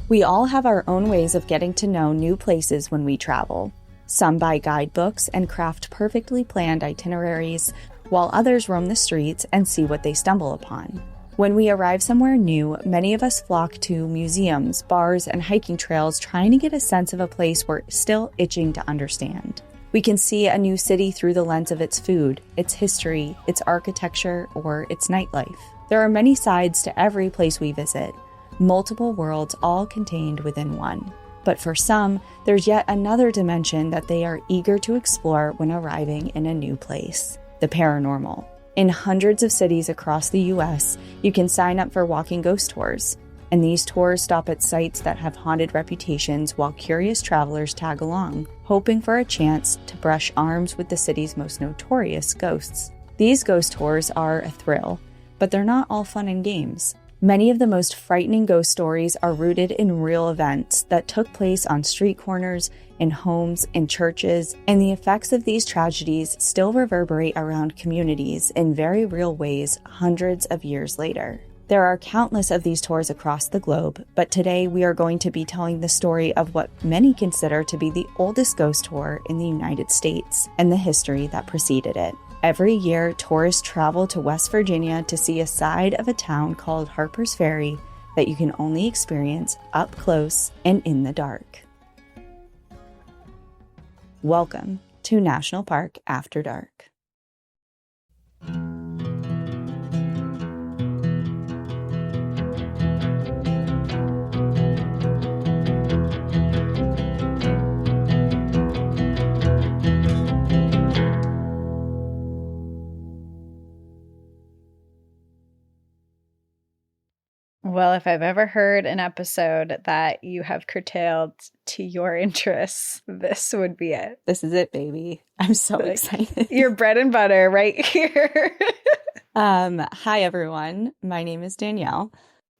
We all have our own ways of getting to know new places when we travel. Some buy guidebooks and craft perfectly planned itineraries, while others roam the streets and see what they stumble upon. When we arrive somewhere new, many of us flock to museums, bars, and hiking trails trying to get a sense of a place we're still itching to understand. We can see a new city through the lens of its food, its history, its architecture, or its nightlife. There are many sides to every place we visit, multiple worlds all contained within one. But for some, there's yet another dimension that they are eager to explore when arriving in a new place: the paranormal. In hundreds of cities across the U.S., you can sign up for walking ghost tours. And these tours stop at sites that have haunted reputations while curious travelers tag along, hoping for a chance to brush arms with the city's most notorious ghosts. These ghost tours are a thrill, but they're not all fun and games. Many of the most frightening ghost stories are rooted in real events that took place on street corners, in homes, in churches, and the effects of these tragedies still reverberate around communities in very real ways hundreds of years later. There are countless of these tours across the globe, but today we are going to be telling the story of what many consider to be the oldest ghost tour in the United States and the history that preceded it. Every year, tourists travel to West Virginia to see a side of a town called Harpers Ferry that you can only experience up close and in the dark. Welcome to National Park After Dark. Well, if I've ever heard an episode that you have curtailed to your interests, this would be it. This is it, baby. I'm so excited. Your bread and butter right here. Hi, everyone. My name is Danielle.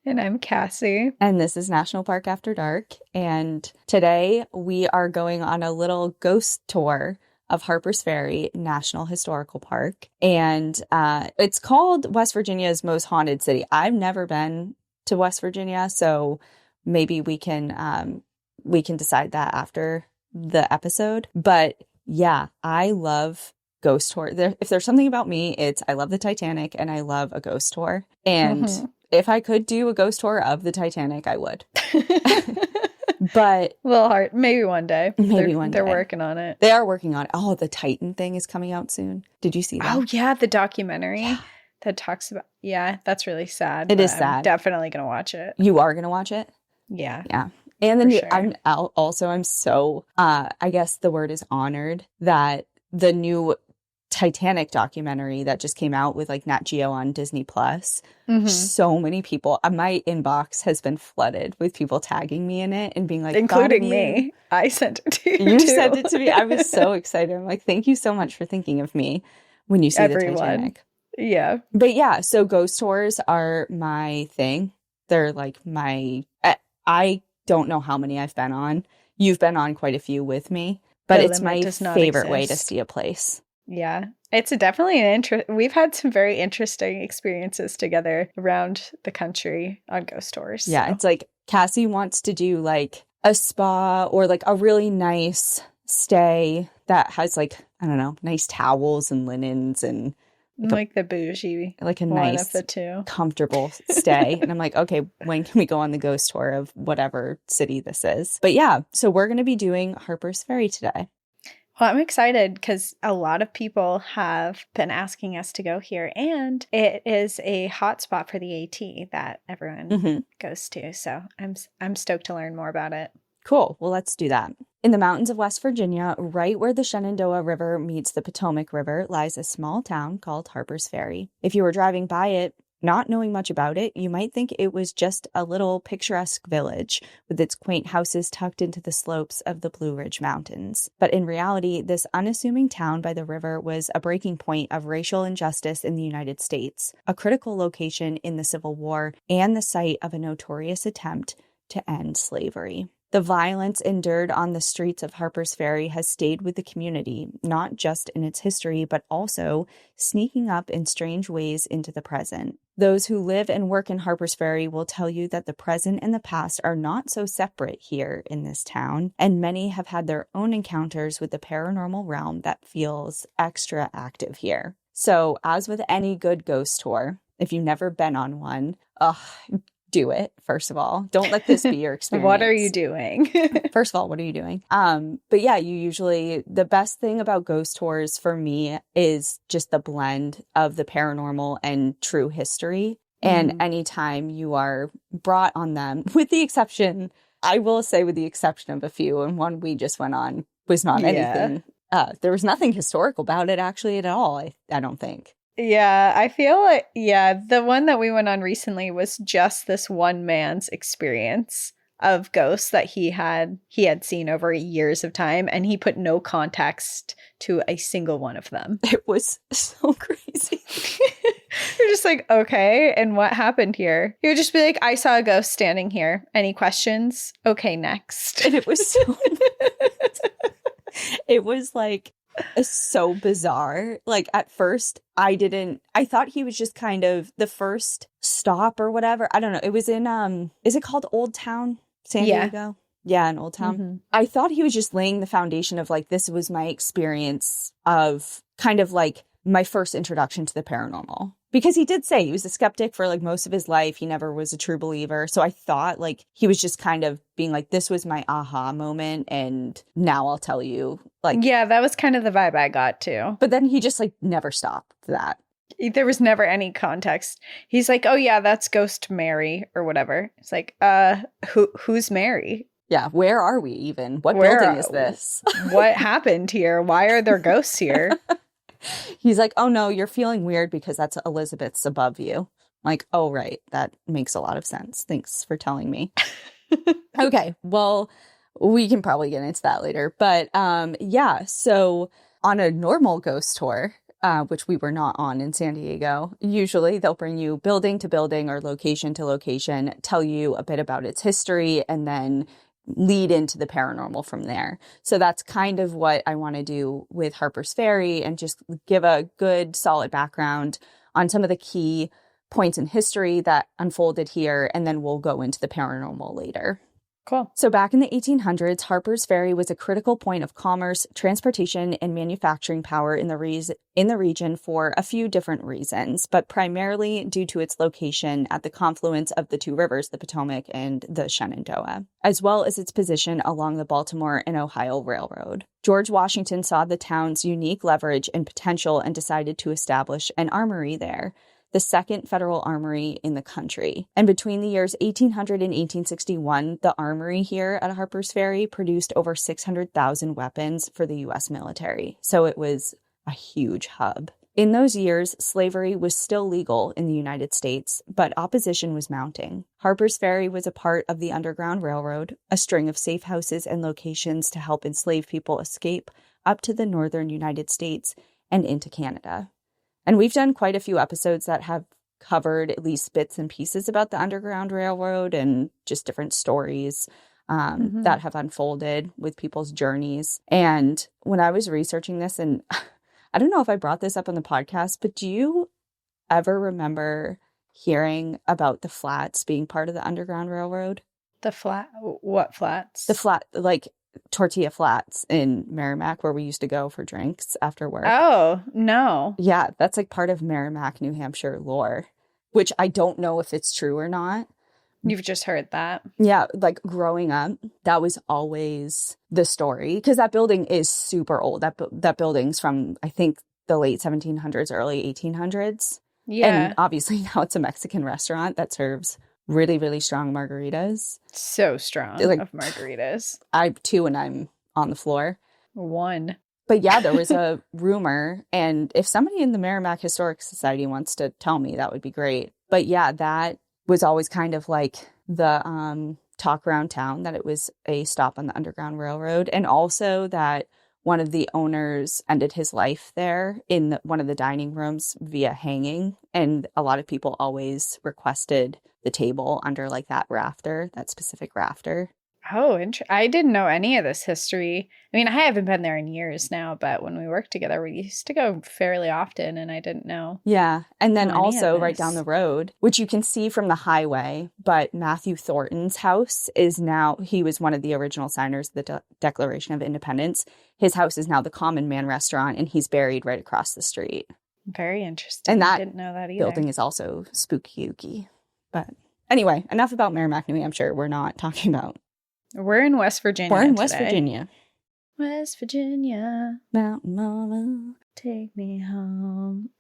And I'm Cassie. And this is National Park After Dark. And today we are going on a little ghost tour of Harpers Ferry National Historical Park. And it's called West Virginia's most haunted city. I've never been to West Virginia, so maybe we can decide that after the episode. But yeah, I love ghost tour. If there's something about me, it's I love the Titanic and I love a ghost tour. And if I could do a ghost tour of the Titanic, I would. But a little hard. Maybe one day. They're working on it. They are working on it. Oh, the Titan thing is coming out soon. Did you see that? Oh yeah, the documentary that talks about. Yeah, that's really sad. It is sad. I'm definitely gonna watch it. You are gonna watch it? Yeah. Yeah. And then sure. I'm so I guess the word is honored that the new Titanic documentary that just came out with like Nat Geo on Disney Plus. So many people, my inbox has been flooded with people tagging me in it and being like, including me. I sent it to you. You too. sent it to me. I was so excited. I'm like, thank you so much for thinking of me when you see the Titanic. Yeah. But yeah, so ghost tours are my thing. They're like I don't know how many I've been on. You've been on quite a few with me, but it's my favorite way to see a place. Yeah, it's definitely we've had some very interesting experiences together around the country on ghost tours. Yeah, It's like Cassie wants to do like a spa or like a really nice stay that has like, I don't know, nice towels and linens and like the bougie, like a one nice, of the two. Comfortable stay. And I'm like, okay, when can we go on the ghost tour of whatever city this is? But yeah, so we're going to be doing Harpers Ferry today. Well, I'm excited because a lot of people have been asking us to go here, and it is a hot spot for the AT that everyone goes to. So I'm stoked to learn more about it. Cool. Well, let's do that. In the mountains of West Virginia, right where the Shenandoah River meets the Potomac River, lies a small town called Harpers Ferry. If you were driving by it, not knowing much about it, you might think it was just a little picturesque village with its quaint houses tucked into the slopes of the Blue Ridge Mountains. But in reality, this unassuming town by the river was a breaking point of racial injustice in the United States, a critical location in the Civil War, and the site of a notorious attempt to end slavery. The violence endured on the streets of Harpers Ferry has stayed with the community, not just in its history, but also sneaking up in strange ways into the present. Those who live and work in Harpers Ferry will tell you that the present and the past are not so separate here in this town, and many have had their own encounters with the paranormal realm that feels extra active here. So, as with any good ghost tour, if you've never been on one, do it, first of all. Don't let this be your experience. What are you doing? First of all, what are you doing? But yeah, the best thing about ghost tours for me is just the blend of the paranormal and true history. And anytime you are brought on them, with the exception of a few, and one we just went on was not anything. There was nothing historical about it actually at all, I don't think. Yeah, I feel like, the one that we went on recently was just this one man's experience of ghosts that he had seen over years of time, and he put no context to a single one of them. It was so crazy. You're just like, okay, and what happened here? He would just be like, I saw a ghost standing here. Any questions? Okay, next. And it was so it was like so bizarre. Like at first I thought he was just kind of the first stop or whatever. I don't know. It was in is it called Old Town, San Diego? Yeah, in Old Town. Mm-hmm. I thought he was just laying the foundation of like, this was my experience of kind of like my first introduction to the paranormal. Because he did say he was a skeptic for like most of his life. He never was a true believer. So I thought like he was just kind of being like, this was my aha moment. And now I'll tell you. Like, yeah, that was kind of the vibe I got too. But then he just like never stopped that. There was never any context. He's like, oh yeah, that's Ghost Mary or whatever. It's like, who's Mary? Yeah, where are we even? What building is this? What happened here? Why are there ghosts here? He's like, oh no, you're feeling weird because that's Elizabeth's above you. I'm like, oh right, that makes a lot of sense. Thanks for telling me. Okay, well, we can probably get into that later. But yeah, so on a normal ghost tour, which we were not on in San Diego, usually they'll bring you building to building or location to location, tell you a bit about its history, and then lead into the paranormal from there. So that's kind of what I want to do with Harpers Ferry, and just give a good solid background on some of the key points in history that unfolded here, and then we'll go into the paranormal later. Cool. So back in the 1800s, Harpers Ferry was a critical point of commerce, transportation, and manufacturing power in the region for a few different reasons, but primarily due to its location at the confluence of the two rivers, the Potomac and the Shenandoah, as well as its position along the Baltimore and Ohio Railroad. George Washington saw the town's unique leverage and potential and decided to establish an armory there, the second federal armory in the country. And between the years 1800 and 1861, the armory here at Harpers Ferry produced over 600,000 weapons for the U.S. military. So it was a huge hub. In those years, slavery was still legal in the United States, but opposition was mounting. Harpers Ferry was a part of the Underground Railroad, a string of safe houses and locations to help enslaved people escape up to the northern United States and into Canada. And we've done quite a few episodes that have covered at least bits and pieces about the Underground Railroad and just different stories that have unfolded with people's journeys. And when I was researching this, and I don't know if I brought this up on the podcast, but do you ever remember hearing about the flats being part of the Underground Railroad? What flats? The flat, like tortilla flats in Merrimack, where we used to go for drinks after work. Oh, no. Yeah, that's like part of Merrimack, New Hampshire lore, which I don't know if it's true or not. You've just heard that. Yeah, like growing up, that was always the story, because that building is super old. That building's from, I think, the late 1700s, early 1800s. Yeah. And obviously now it's a Mexican restaurant that serves really, really strong margaritas. So strong of margaritas. I have two and I'm on the floor. One. But yeah, there was a rumor, and if somebody in the Merrimack Historic Society wants to tell me, that would be great. But yeah, that was always kind of like the talk around town, that it was a stop on the Underground Railroad, and also that one of the owners ended his life there in one of the dining rooms via hanging. And a lot of people always requested the table under like that rafter, that specific rafter. Oh, I didn't know any of this history. I mean, I haven't been there in years now, but when we worked together, we used to go fairly often, and I didn't know. Yeah. And then also right down this. the road, which you can see from the highway, but Matthew Thornton's house is now, he was one of the original signers of the Declaration of Independence. His house is now the Common Man Restaurant, and he's buried right across the street. Very interesting. And that I didn't know that either. building is also spooky. But anyway, enough about Merrimack Nui. I'm sure we're not talking about. We're in West Virginia. We're in West Virginia. West Virginia. Mountain Mama. Take me home.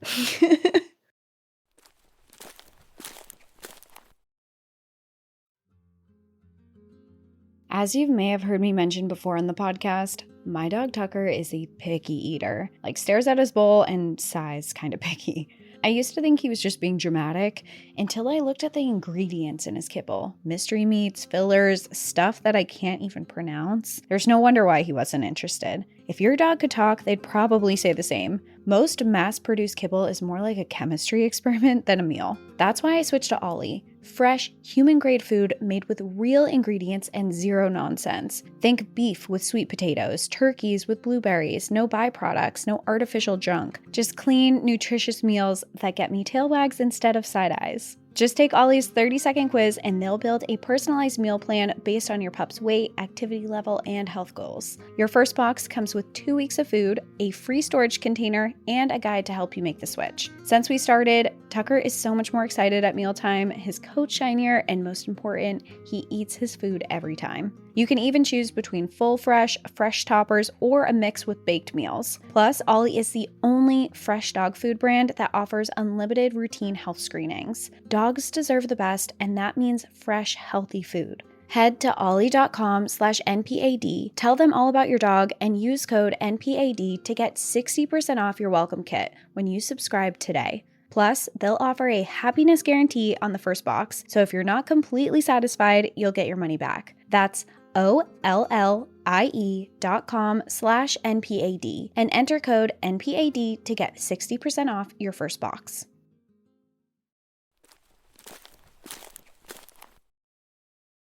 As you may have heard me mention before on the podcast, my dog Tucker is a picky eater. Like, stares at his bowl and sighs kind of picky. I used to think he was just being dramatic until I looked at the ingredients in his kibble. Mystery meats, fillers, stuff that I can't even pronounce. There's no wonder why he wasn't interested. If your dog could talk, they'd probably say the same. Most mass-produced kibble is more like a chemistry experiment than a meal. That's why I switched to Ollie. Fresh, human-grade food made with real ingredients and zero nonsense. Think beef with sweet potatoes, turkeys with blueberries, no byproducts, no artificial junk. Just clean, nutritious meals that get me tail wags instead of side eyes. Just take Ollie's 30-second quiz and they'll build a personalized meal plan based on your pup's weight, activity level, and health goals. Your first box comes with 2 weeks of food, a free storage container, and a guide to help you make the switch. Since we started, Tucker is so much more excited at mealtime, his coat's shinier, and most important, he eats his food every time. You can even choose between full fresh toppers, or a mix with baked meals. Plus, Ollie is the only fresh dog food brand that offers unlimited routine health screenings. Dogs deserve the best, and that means fresh, healthy food. Head to ollie.com/NPAD, tell them all about your dog, and use code NPAD to get 60% off your welcome kit when you subscribe today. Plus, they'll offer a happiness guarantee on the first box, so if you're not completely satisfied, you'll get your money back. That's ollie.com/NPAD and enter code NPAD to get 60% off your first box.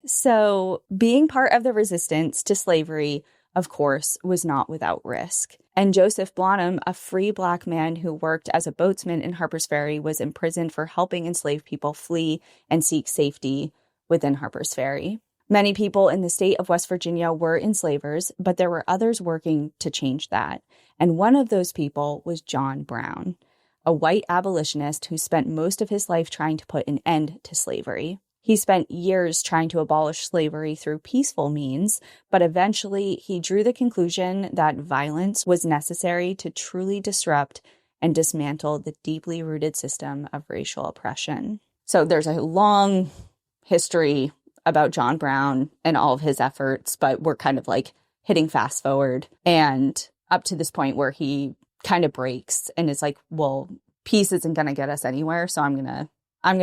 So, being part of the resistance to slavery, of course, was not without risk. And Joseph Blanham, a free Black man who worked as a boatsman in Harpers Ferry, was imprisoned for helping enslaved people flee and seek safety within Harpers Ferry. Many people in the state of West Virginia were enslavers, but there were others working to change that. And one of those people was John Brown, a white abolitionist who spent most of his life trying to put an end to slavery. He spent years trying to abolish slavery through peaceful means, but eventually he drew the conclusion that violence was necessary to truly disrupt and dismantle the deeply rooted system of racial oppression. So there's a long history about John Brown and all of his efforts, but we're kind of like hitting fast forward and up to this point where he kind of breaks and is like, well, peace isn't going to get us anywhere, so I'm going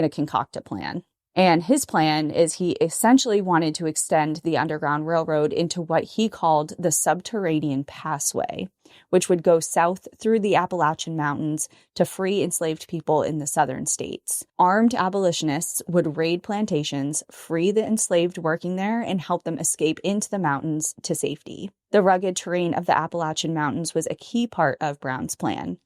to concoct a plan. And his plan is he essentially wanted to extend the Underground Railroad into what he called the Subterranean Passway, which would go south through the Appalachian Mountains to free enslaved people in the southern states. Armed abolitionists would raid plantations, free the enslaved working there, and help them escape into the mountains to safety. The rugged terrain of the Appalachian Mountains was a key part of Brown's plan.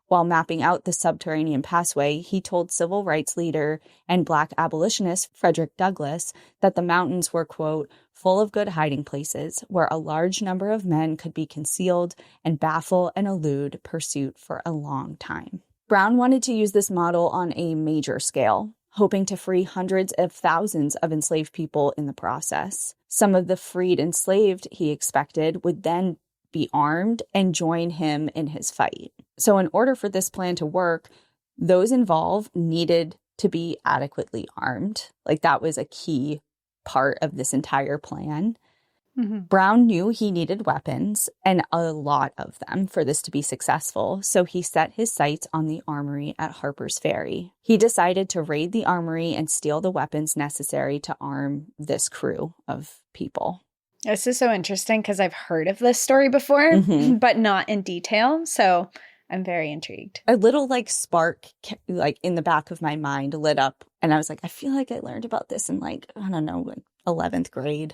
While mapping out the subterranean passway, he told civil rights leader and Black abolitionist Frederick Douglass that the mountains were, quote, full of good hiding places where a large number of men could be concealed and baffle and elude pursuit for a long time. Brown wanted to use this model on a major scale, hoping to free hundreds of thousands of enslaved people in the process. Some of the freed enslaved, he expected, would then be armed and join him in his fight. So in order for this plan to work, those involved needed to be adequately armed. Like, that was a key part of this entire plan. Mm-hmm. Brown knew he needed weapons, and a lot of them, for this to be successful. So he set his sights on the armory at Harpers Ferry. He decided to raid the armory and steal the weapons necessary to arm this crew of people. This is so interesting because I've heard of this story before, mm-hmm. but not in detail. So I'm very intrigued. A little like spark like in the back of my mind lit up. And I was like, I feel like I learned about this in like, I don't know, like 11th grade.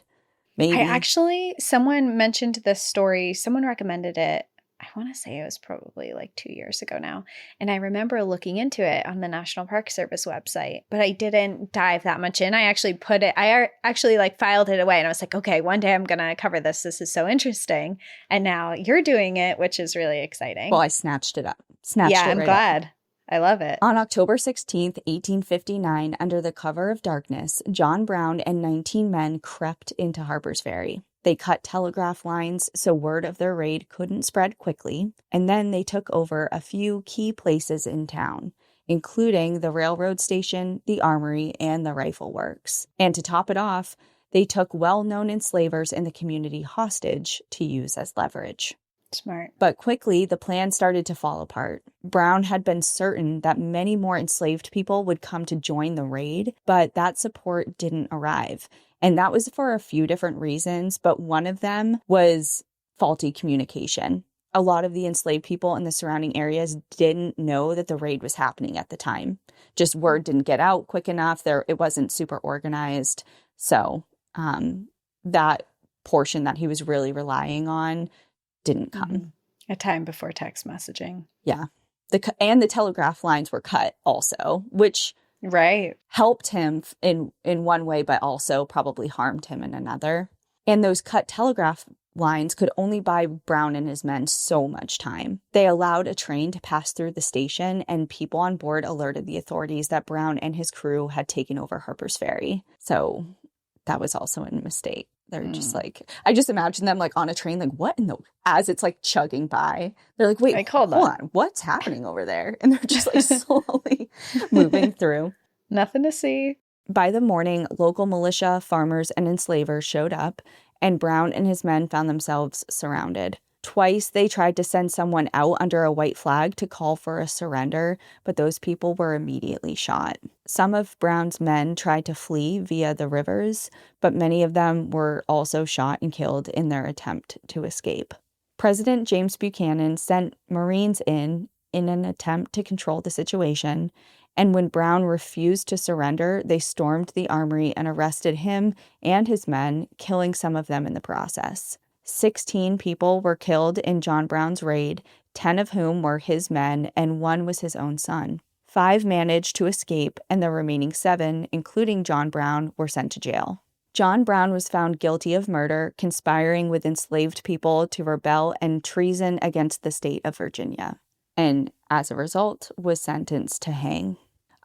Maybe. Someone mentioned this story. Someone recommended it. I want to say it was probably like 2 years ago now. And I remember looking into it on the National Park Service website, but I didn't dive that much in. I actually like filed it away and I was like, okay, one day I'm going to cover this. This is so interesting. And now you're doing it, which is really exciting. Well, I snatched it up. I'm glad. I love it. On October 16th, 1859, under the cover of darkness, John Brown and 19 men crept into Harpers Ferry. They cut telegraph lines so word of their raid couldn't spread quickly, and then they took over a few key places in town, including the railroad station, the armory, and the rifle works. And to top it off, they took well-known enslavers in the community hostage to use as leverage. Smart. But quickly, the plan started to fall apart. Brown had been certain that many more enslaved people would come to join the raid, but that support didn't arrive. And that was for a few different reasons, but one of them was faulty communication. A lot of the enslaved people in the surrounding areas didn't know that the raid was happening at the time. Just word didn't get out quick enough. It wasn't super organized. So that portion that he was really relying on didn't come. Mm-hmm. A time before text messaging. Yeah. And the telegraph lines were cut also, which helped him in one way, but also probably harmed him in another. And those cut telegraph lines could only buy Brown and his men so much time. They allowed a train to pass through the station, and people on board alerted the authorities that Brown and his crew had taken over Harpers Ferry. So that was also a mistake. They're just like, I just imagine them like on a train, like what in the, as it's like chugging by. They're like, wait, hold on, what's happening over there? And they're just like slowly moving through. Nothing to see. By the morning, local militia, farmers, and enslavers showed up, and Brown and his men found themselves surrounded. Twice, they tried to send someone out under a white flag to call for a surrender, but those people were immediately shot. Some of Brown's men tried to flee via the rivers, but many of them were also shot and killed in their attempt to escape. President James Buchanan sent Marines in an attempt to control the situation, and when Brown refused to surrender, they stormed the armory and arrested him and his men, killing some of them in the process. 16 people were killed in John Brown's raid, 10 of whom were his men, and 1 was his own son. 5 managed to escape, and the remaining 7, including John Brown, were sent to jail. John Brown was found guilty of murder, conspiring with enslaved people to rebel, and treason against the state of Virginia, and as a result, was sentenced to hang.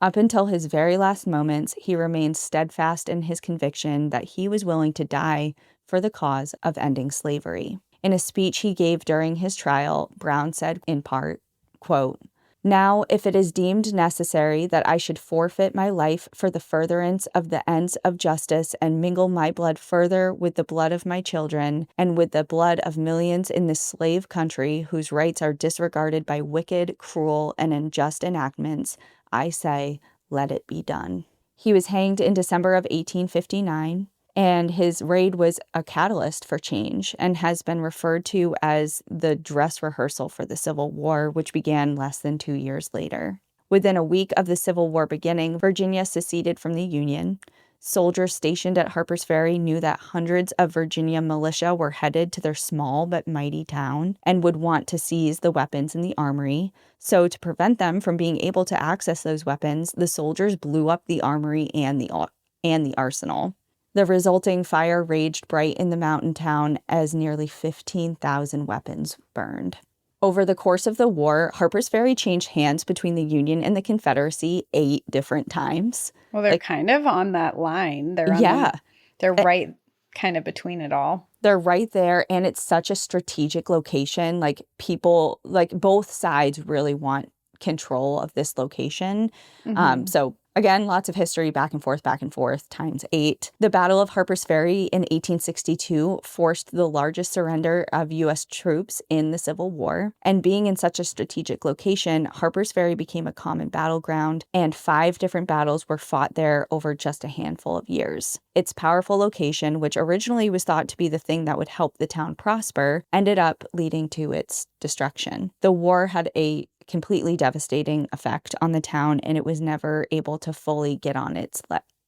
Up until his very last moments, he remained steadfast in his conviction that he was willing to die for the cause of ending slavery. In a speech he gave during his trial, Brown said in part, quote, "Now, if it is deemed necessary that I should forfeit my life for the furtherance of the ends of justice and mingle my blood further with the blood of my children and with the blood of millions in this slave country whose rights are disregarded by wicked, cruel, and unjust enactments, I say, let it be done." He was hanged in December of 1859, and his raid was a catalyst for change and has been referred to as the dress rehearsal for the Civil War, which began less than 2 years later. Within a week of the Civil War beginning, Virginia seceded from the Union. Soldiers stationed at Harpers Ferry knew that hundreds of Virginia militia were headed to their small but mighty town and would want to seize the weapons in the armory. So to prevent them from being able to access those weapons, the soldiers blew up the armory and the arsenal. The resulting fire raged bright in the mountain town as nearly 15,000 weapons burned. Over the course of the war, Harpers Ferry changed hands between the Union and the Confederacy 8 different times. Well, they're kind of on that line. They're right kind of between it all. They're right there, and it's such a strategic location. Like, people, like, both sides really want control of this location. Mm-hmm. So again, lots of history back and forth, times 8. The Battle of Harpers Ferry in 1862 forced the largest surrender of U.S. troops in the Civil War. And being in such a strategic location, Harpers Ferry became a common battleground, and 5 different battles were fought there over just a handful of years. Its powerful location, which originally was thought to be the thing that would help the town prosper, ended up leading to its destruction. The war had a completely devastating effect on the town, and it was never able to fully get on its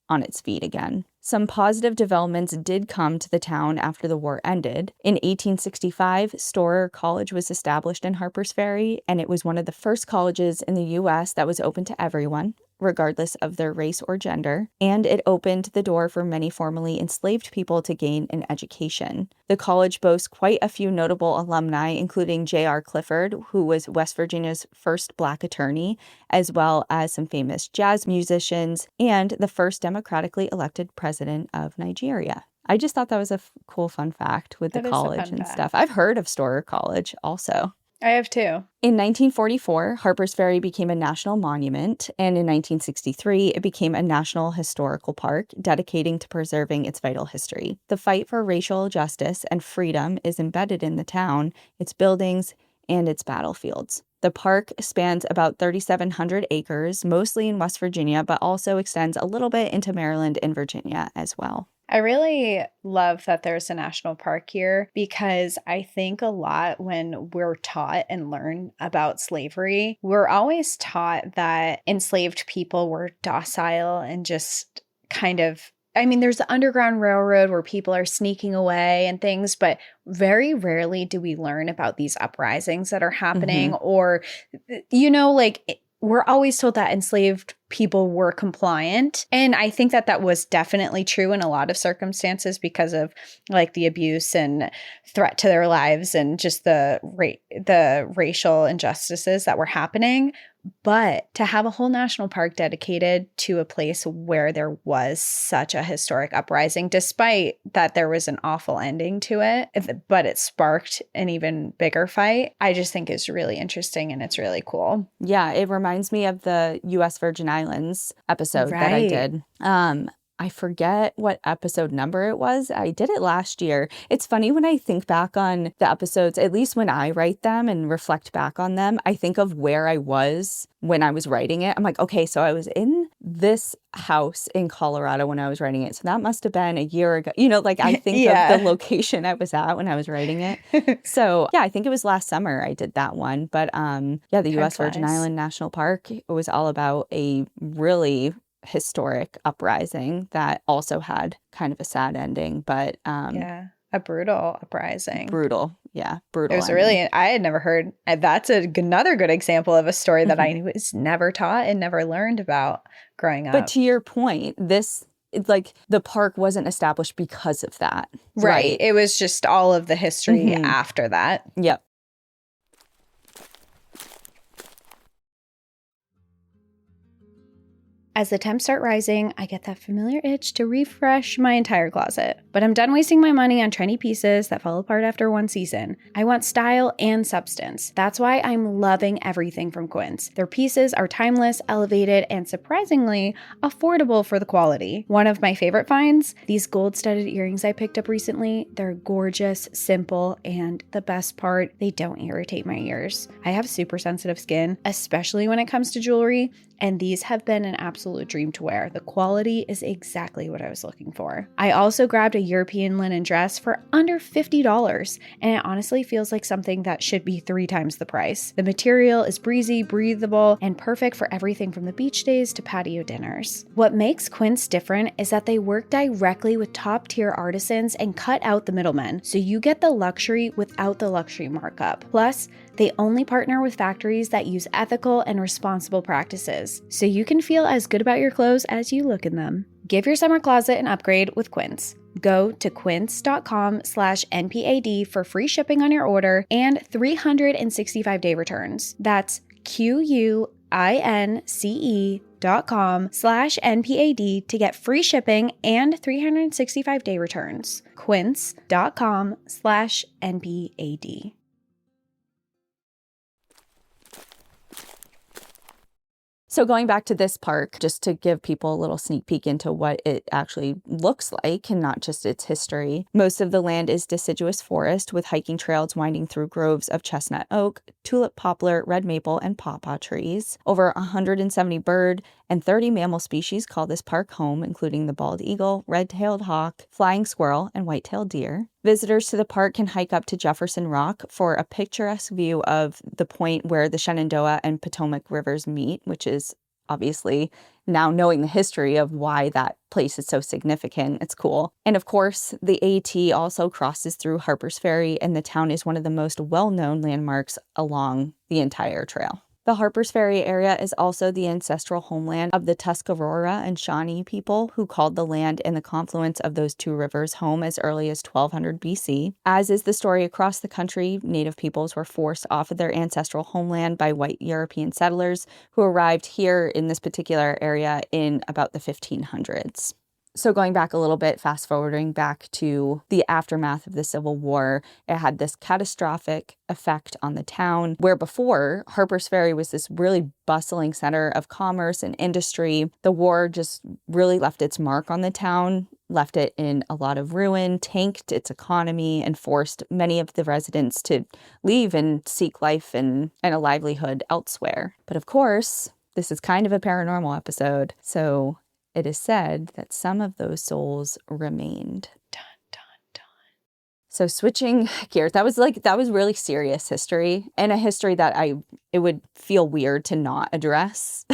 on its feet again. Some positive developments did come to the town after the war ended. In 1865, Storer College was established in Harpers Ferry, and it was one of the first colleges in the U.S. that was open to everyone, regardless of their race or gender, and it opened the door for many formerly enslaved people to gain an education. The college boasts quite a few notable alumni, including J.R. Clifford, who was West Virginia's first Black attorney, as well as some famous jazz musicians, and the first democratically elected president of Nigeria. I just thought that was a cool fun fact with the college and stuff. I've heard of Storer College also. I have too. In 1944, Harpers Ferry became a national monument, and in 1963, it became a national historical park, dedicating to preserving its vital history. The fight for racial justice and freedom is embedded in the town, its buildings, and its battlefields. The park spans about 3,700 acres, mostly in West Virginia, but also extends a little bit into Maryland and Virginia as well. I really love that there's a national park here because I think a lot when we're taught and learn about slavery, we're always taught that enslaved people were docile and just kind of, I mean, there's the Underground Railroad where people are sneaking away and things, but very rarely do we learn about these uprisings that are happening or, you know, like we're always told that enslaved people were compliant. And I think that that was definitely true in a lot of circumstances because of like the abuse and threat to their lives and just the racial injustices that were happening. But to have a whole national park dedicated to a place where there was such a historic uprising, despite that there was an awful ending to it, but it sparked an even bigger fight, I just think is really interesting and it's really cool. Yeah, it reminds me of the U.S. Virgin Islands episode that I did. I forget what episode number it was. I did it last year. It's funny when I think back on the episodes, at least when I write them and reflect back on them, I think of where I was when I was writing it. I'm like, okay, so I was in this house in Colorado when I was writing it. So that must have been a year ago. You know, like I think of the location I was at when I was writing it. So yeah, I think it was last summer I did that one. But yeah, the U.S. Virgin Island National Park, it was all about a really historic uprising that also had kind of a sad ending, but a brutal uprising. Brutal. It was I had never heard. That's another good example of a story that I was never taught and never learned about growing up. But to your point, the park wasn't established because of that. Right. It was just all of the history after that. Yep. As the temps start rising, I get that familiar itch to refresh my entire closet. But I'm done wasting my money on trendy pieces that fall apart after one season. I want style and substance. That's why I'm loving everything from Quince. Their pieces are timeless, elevated, and surprisingly affordable for the quality. One of my favorite finds, these gold-studded earrings I picked up recently. They're gorgeous, simple, and the best part, they don't irritate my ears. I have super sensitive skin, especially when it comes to jewelry, and these have been an absolute dream to wear. The quality is exactly what I was looking for. I also grabbed a European linen dress for under $50, and it honestly feels like something that should be 3 times the price. The material is breezy, breathable, and perfect for everything from the beach days to patio dinners. What makes Quince different is that they work directly with top-tier artisans and cut out the middlemen, so you get the luxury without the luxury markup. Plus, they only partner with factories that use ethical and responsible practices, so you can feel as good about your clothes as you look in them. Give your summer closet an upgrade with Quince. Go to quince.com/NPAD for free shipping on your order and 365-day returns. That's QUINCE.com/NPAD to get free shipping and 365-day returns. Quince.com/NPAD. So going back to this park, just to give people a little sneak peek into what it actually looks like and not just its history, most of the land is deciduous forest with hiking trails winding through groves of chestnut oak, tulip poplar, red maple, and pawpaw trees. Over 170 bird and 30 mammal species call this park home, including the bald eagle, red-tailed hawk, flying squirrel, and white-tailed deer. Visitors to the park can hike up to Jefferson Rock for a picturesque view of the point where the Shenandoah and Potomac rivers meet, which is obviously now knowing the history of why that place is so significant, it's cool. And of course, the AT also crosses through Harpers Ferry, and the town is one of the most well-known landmarks along the entire trail. The Harpers Ferry area is also the ancestral homeland of the Tuscarora and Shawnee people who called the land and the confluence of those two rivers home as early as 1200 BC. As is the story across the country, Native peoples were forced off of their ancestral homeland by white European settlers who arrived here in this particular area in about the 1500s. So going back a little bit, fast forwarding back to the aftermath of the Civil War, it had this catastrophic effect on the town, where before Harpers Ferry was this really bustling center of commerce and industry. The war just really left its mark on the town, left it in a lot of ruin, tanked its economy, and forced many of the residents to leave and seek life and a livelihood elsewhere. But of course, this is kind of a paranormal episode, so it is said that some of those souls remained. Dun, dun, dun. So switching gears, that was really serious history, and a history that it would feel weird to not address.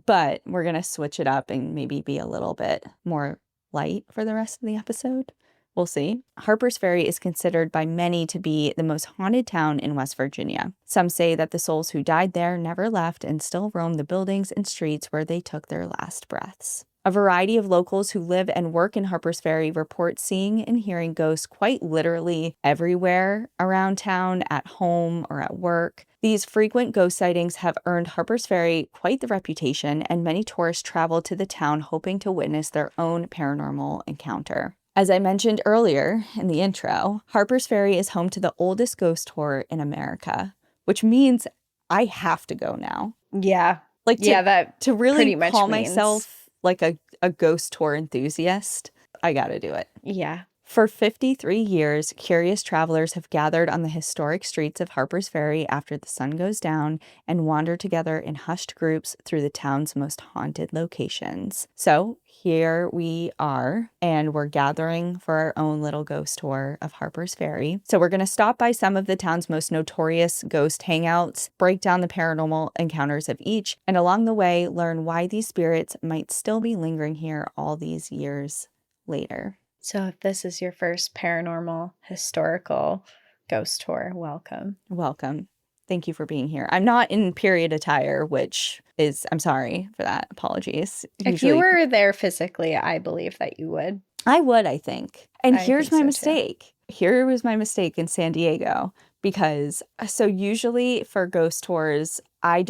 But we're going to switch it up and maybe be a little bit more light for the rest of the episode. We'll see. Harpers Ferry is considered by many to be the most haunted town in West Virginia. Some say that the souls who died there never left and still roam the buildings and streets where they took their last breaths. A variety of locals who live and work in Harpers Ferry report seeing and hearing ghosts quite literally everywhere around town, at home, or at work. These frequent ghost sightings have earned Harpers Ferry quite the reputation, and many tourists travel to the town hoping to witness their own paranormal encounter. As I mentioned earlier in the intro, Harpers Ferry is home to the oldest ghost tour in America, which means I have to go now. Yeah. That to really pretty much call means myself like a ghost tour enthusiast, I gotta do it. Yeah. For 53 years, curious travelers have gathered on the historic streets of Harpers Ferry after the sun goes down and wander together in hushed groups through the town's most haunted locations. So here we are, and we're gathering for our own little ghost tour of Harpers Ferry. So we're going to stop by some of the town's most notorious ghost hangouts, break down the paranormal encounters of each, and along the way, learn why these spirits might still be lingering here all these years later. So if this is your first paranormal historical ghost tour, welcome. Welcome. Thank you for being here. I'm not in period attire, which is, I'm sorry for that. Apologies. If you were there physically, I believe that you would. I would, I think. And here's my so mistake. Too. Here was my mistake in San Diego, because so usually for ghost tours, I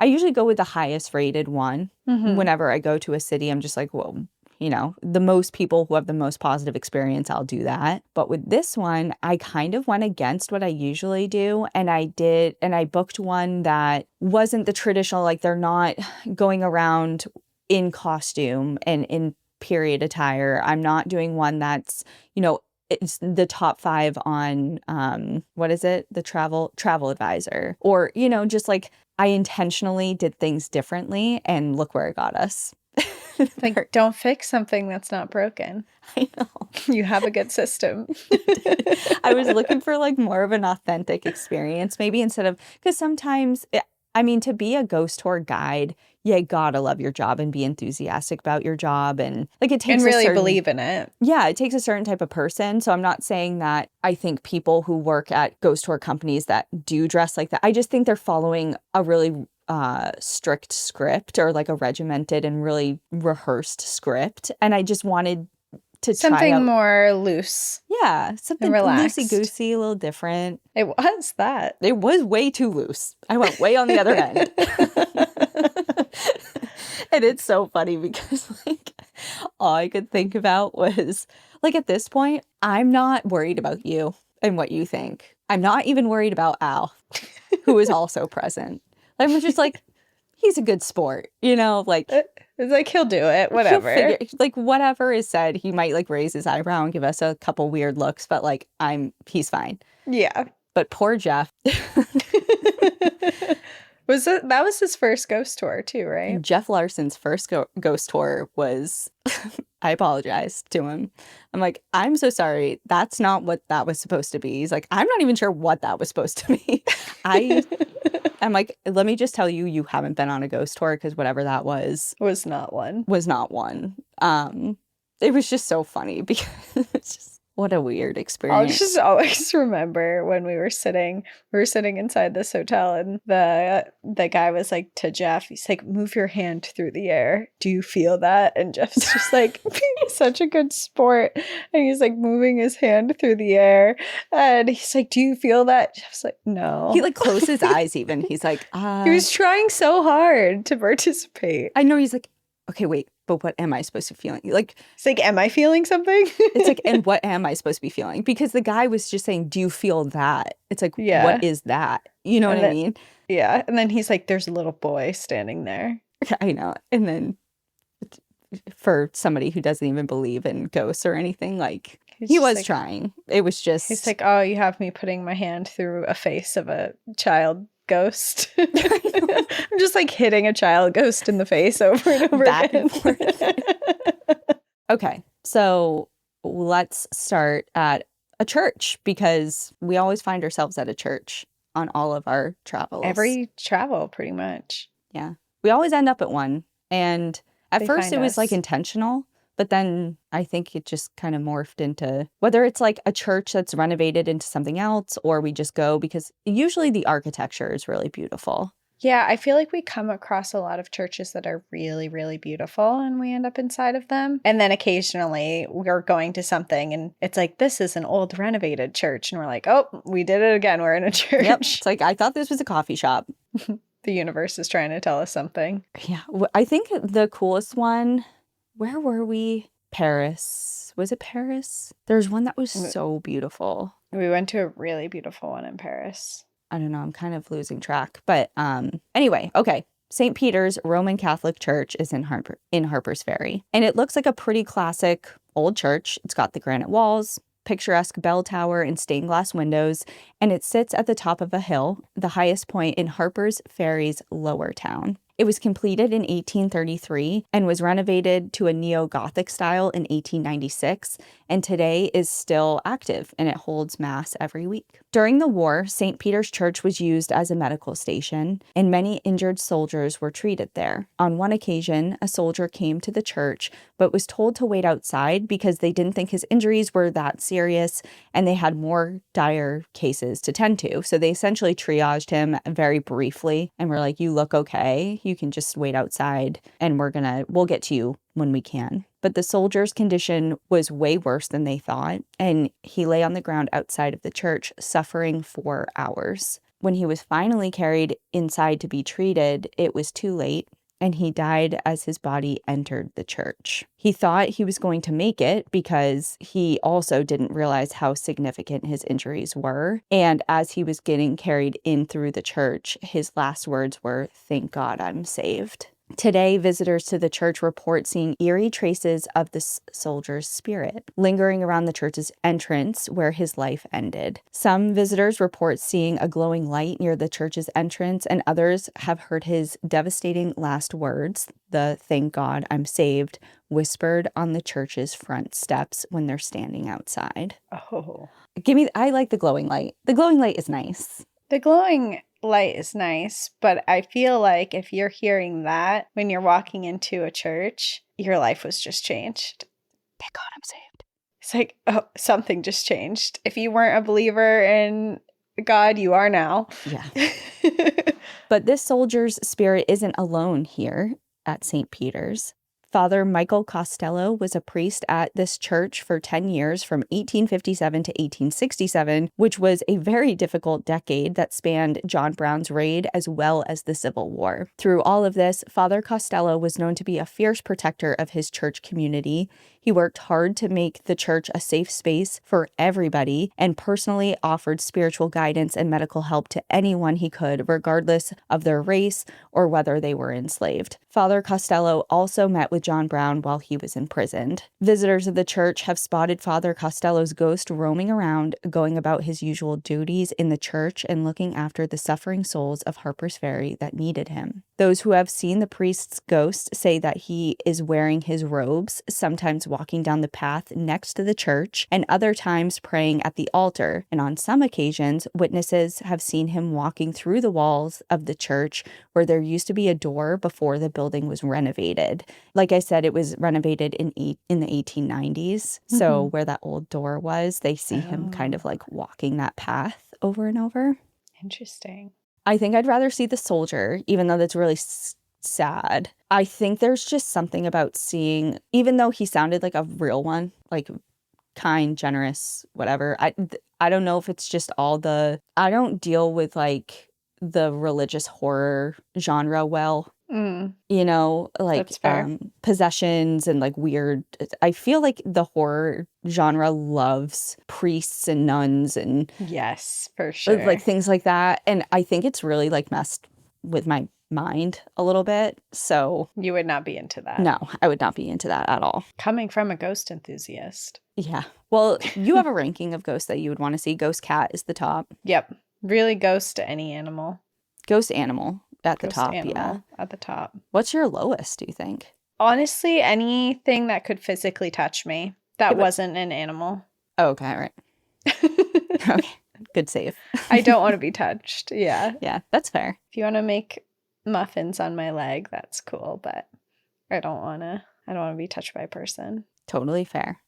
usually go with the highest rated one. Mm-hmm. Whenever I go to a city, I'm just like, well, the most people who have the most positive experience, I'll do that. But with this one, I kind of went against what I usually do. And I booked one that wasn't the traditional, like they're not going around in costume and in period attire. I'm not doing one that's, it's the top 5 on, what is it? The travel advisor, or, just like I intentionally did things differently, and look where it got us. Like, don't fix something that's not broken. I know. You have a good system. I was looking for like more of an authentic experience, maybe, instead of, because sometimes, to be a ghost tour guide, you gotta love your job and be enthusiastic about your job, and like it takes and really believe in it. Yeah, it takes a certain type of person. So I'm not saying that I think people who work at ghost tour companies that do dress like that, I just think they're following a really strict script, or like a regimented and really rehearsed script, and I just wanted to something try out more loose. Yeah, something loosey-goosey, a little different. It was way too loose. I went way on the other end. And it's so funny because like all I could think about was like, at this point, I'm not worried about you and what you think. I'm not even worried about Al, who is also present. I'm just like, he's a good sport, like. It's like, he'll do it, whatever. Like, whatever is said, he might like raise his eyebrow and give us a couple weird looks, but like, he's fine. Yeah. But poor Jeff. That was his first ghost tour too, right? Jeff Larson's first ghost tour was, I apologized to him. I'm like, I'm so sorry. That's not what that was supposed to be. He's like, I'm not even sure what that was supposed to be. I'm like, let me just tell you, you haven't been on a ghost tour because whatever that was not one. Was not one. It was just so funny because it's just what a weird experience. I'll just always remember when we were sitting inside this hotel, and the guy was like to Jeff, he's like, move your hand through the air. Do you feel that? And Jeff's just like being such a good sport. And he's like moving his hand through the air. And he's like, do you feel that? Jeff's like, no. He like closed his eyes even. He's like, He was trying so hard to participate. I know. He's like, okay, wait. But what am I supposed to be feeling? Like, it's like, am I feeling something? It's like, and what am I supposed to be feeling? Because the guy was just saying, do you feel that? It's like, yeah. What is that? You know what I mean? Yeah. And then he's like, there's a little boy standing there. I know. And then for somebody who doesn't even believe in ghosts or anything, like, he was like, trying. It was just. He's like, oh, you have me putting my hand through a face of a child ghost. I'm just like hitting a child ghost in the face over and over back again. And forth. Okay, so let's start at a church because we always find ourselves at a church on all of our travels. Every travel, pretty much. Yeah, we always end up at one, and at first it was like intentional. But then I think it just kind of morphed into whether it's like a church that's renovated into something else or we just go because usually the architecture is really beautiful. Yeah, I feel like we come across a lot of churches that are really, really beautiful and we end up inside of them. And then occasionally we're going to something and it's like, this is an old renovated church. And we're like, oh, we did it again. We're in a church. Yep. It's like, I thought this was a coffee shop. The universe is trying to tell us something. Yeah. I think the coolest one... Where were we? Paris. Was it Paris? There's one that was so beautiful. We went to a really beautiful one in Paris. I don't know. I'm kind of losing track. But anyway, okay. St. Peter's Roman Catholic Church is in Harpers Ferry. And it looks like a pretty classic old church. It's got the granite walls, picturesque bell tower, and stained glass windows. And it sits at the top of a hill, the highest point in Harpers Ferry's lower town. It was completed in 1833 and was renovated to a neo-Gothic style in 1896, and today is still active and it holds mass every week. During the war, St. Peter's Church was used as a medical station, and many injured soldiers were treated there. On one occasion, a soldier came to the church but was told to wait outside because they didn't think his injuries were that serious and they had more dire cases to tend to. So they essentially triaged him very briefly and were like, you look okay. You can just wait outside and we'll get to you when we can. But the soldier's condition was way worse than they thought, and he lay on the ground outside of the church, suffering for hours. When he was finally carried inside to be treated, it was too late, and he died as his body entered the church. He thought he was going to make it because he also didn't realize how significant his injuries were. And as he was getting carried in through the church, his last words were, "Thank God I'm saved." Today, visitors to the church report seeing eerie traces of the soldier's spirit lingering around the church's entrance where his life ended. Some visitors report seeing a glowing light near the church's entrance, and others have heard his devastating last words, the "Thank God I'm saved," whispered on the church's front steps when they're standing outside. Oh. I like the glowing light. The glowing light is nice. The glowing light is nice, but I feel like if you're hearing that when you're walking into a church, your life was just changed. Thank God I'm saved. It's like, oh, something just changed. If you weren't a believer in God, you are now. Yeah. But this soldier's spirit isn't alone here at St. Peter's. Father Michael Costello was a priest at this church for 10 years from 1857 to 1867, which was a very difficult decade that spanned John Brown's raid as well as the Civil War. Through all of this, Father Costello was known to be a fierce protector of his church community. He worked hard to make the church a safe space for everybody and personally offered spiritual guidance and medical help to anyone he could, regardless of their race or whether they were enslaved. Father Costello also met with John Brown while he was imprisoned. Visitors of the church have spotted Father Costello's ghost roaming around, going about his usual duties in the church and looking after the suffering souls of Harpers Ferry that needed him. Those who have seen the priest's ghost say that he is wearing his robes, sometimes walking down the path next to the church, and other times praying at the altar. And on some occasions, witnesses have seen him walking through the walls of the church where there used to be a door before the building was renovated. Like I said, it was renovated in the 1890s. So where that old door was, they see him kind of like walking that path over and over. Interesting. I think I'd rather see the soldier, even though that's really sad. I think there's just something about seeing, even though he sounded like a real one, like kind, generous, whatever. I don't know if it's just I don't deal with like the religious horror genre well. You know, like possessions and like weird. I feel like the horror genre loves priests and nuns and yes, for sure, like things like that. And I think it's really like messed with my mind a little bit. So you would not be into that. No, I would not be into that at all. Coming from a ghost enthusiast. Yeah. Well, you have a ranking of ghosts that you would want to see. Ghost cat is the top. Yep. Really ghost to any animal. Ghost animal. At the top, yeah. At the top. What's your lowest, do you think? Honestly, anything that could physically touch me that wasn't an animal. Oh, okay, right. Okay, good save. I don't want to be touched, yeah. Yeah, that's fair. If you want to make muffins on my leg, that's cool, but I don't want to be touched by a person. Totally fair.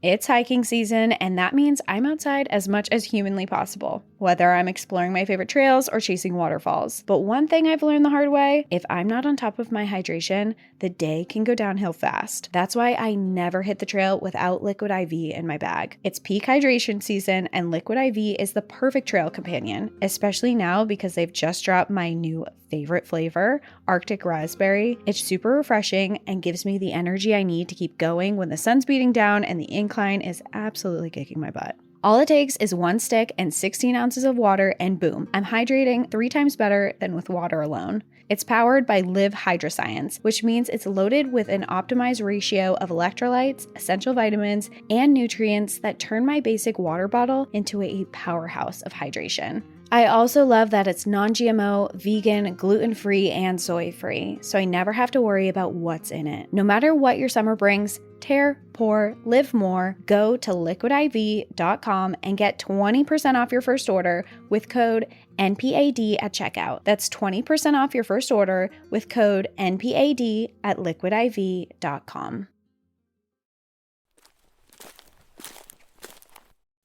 It's hiking season, and that means I'm outside as much as humanly possible, whether I'm exploring my favorite trails or chasing waterfalls. But one thing I've learned the hard way, if I'm not on top of my hydration, the day can go downhill fast. That's why I never hit the trail without Liquid IV in my bag. It's peak hydration season, and Liquid IV is the perfect trail companion, especially now because they've just dropped my new favorite flavor, Arctic Raspberry. It's super refreshing and gives me the energy I need to keep going when the sun's beating down and the incline is absolutely kicking my butt. All it takes is one stick and 16 ounces of water, and boom, I'm hydrating 3 times better than with water alone. It's powered by Live Hydroscience, which means it's loaded with an optimized ratio of electrolytes, essential vitamins, and nutrients that turn my basic water bottle into a powerhouse of hydration. I also love that it's non-GMO, vegan, gluten-free, and soy-free, so I never have to worry about what's in it. No matter what your summer brings, tear, pour, live more, go to liquidiv.com and get 20% off your first order with code NPAD at checkout. That's 20% off your first order with code NPAD at liquidiv.com.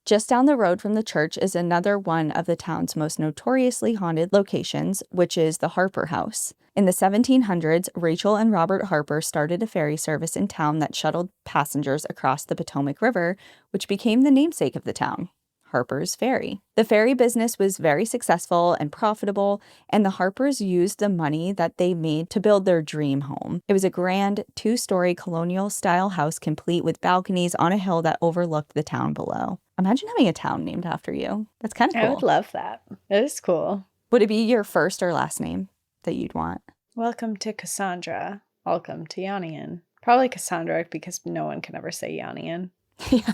Just down the road from the church is another one of the town's most notoriously haunted locations, which is the Harper House. In the 1700s, Rachel and Robert Harper started a ferry service in town that shuttled passengers across the Potomac River, which became the namesake of the town, Harpers Ferry. The ferry business was very successful and profitable, and the Harpers used the money that they made to build their dream home. It was a grand 2-story colonial-style house complete with balconies on a hill that overlooked the town below. Imagine having a town named after you. That's kind of cool. I would love that. It is cool. Would it be your first or last name that you'd want? Welcome to Cassandra. Welcome to Yanian. Probably Cassandra, because no one can ever say Yanian. Yeah.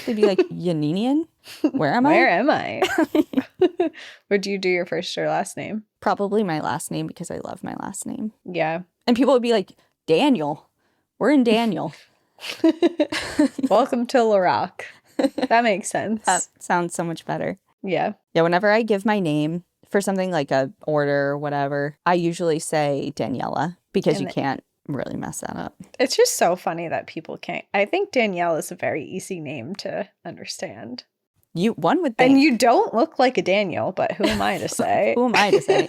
They'd be like, Yaninian? Where am I? Where am I? Would you do your first or last name? Probably my last name, because I love my last name. Yeah. And people would be like, Daniel. We're in Daniel. Welcome to Larock. That makes sense. That sounds so much better. Yeah. Yeah, whenever I give my name for something like a order or whatever, I usually say Daniela, because you can't really mess that up. It's just so funny that people can't. I think Danielle is a very easy name to understand. One would think. And you don't look like a Daniel, but who am I to say? Who am I to say?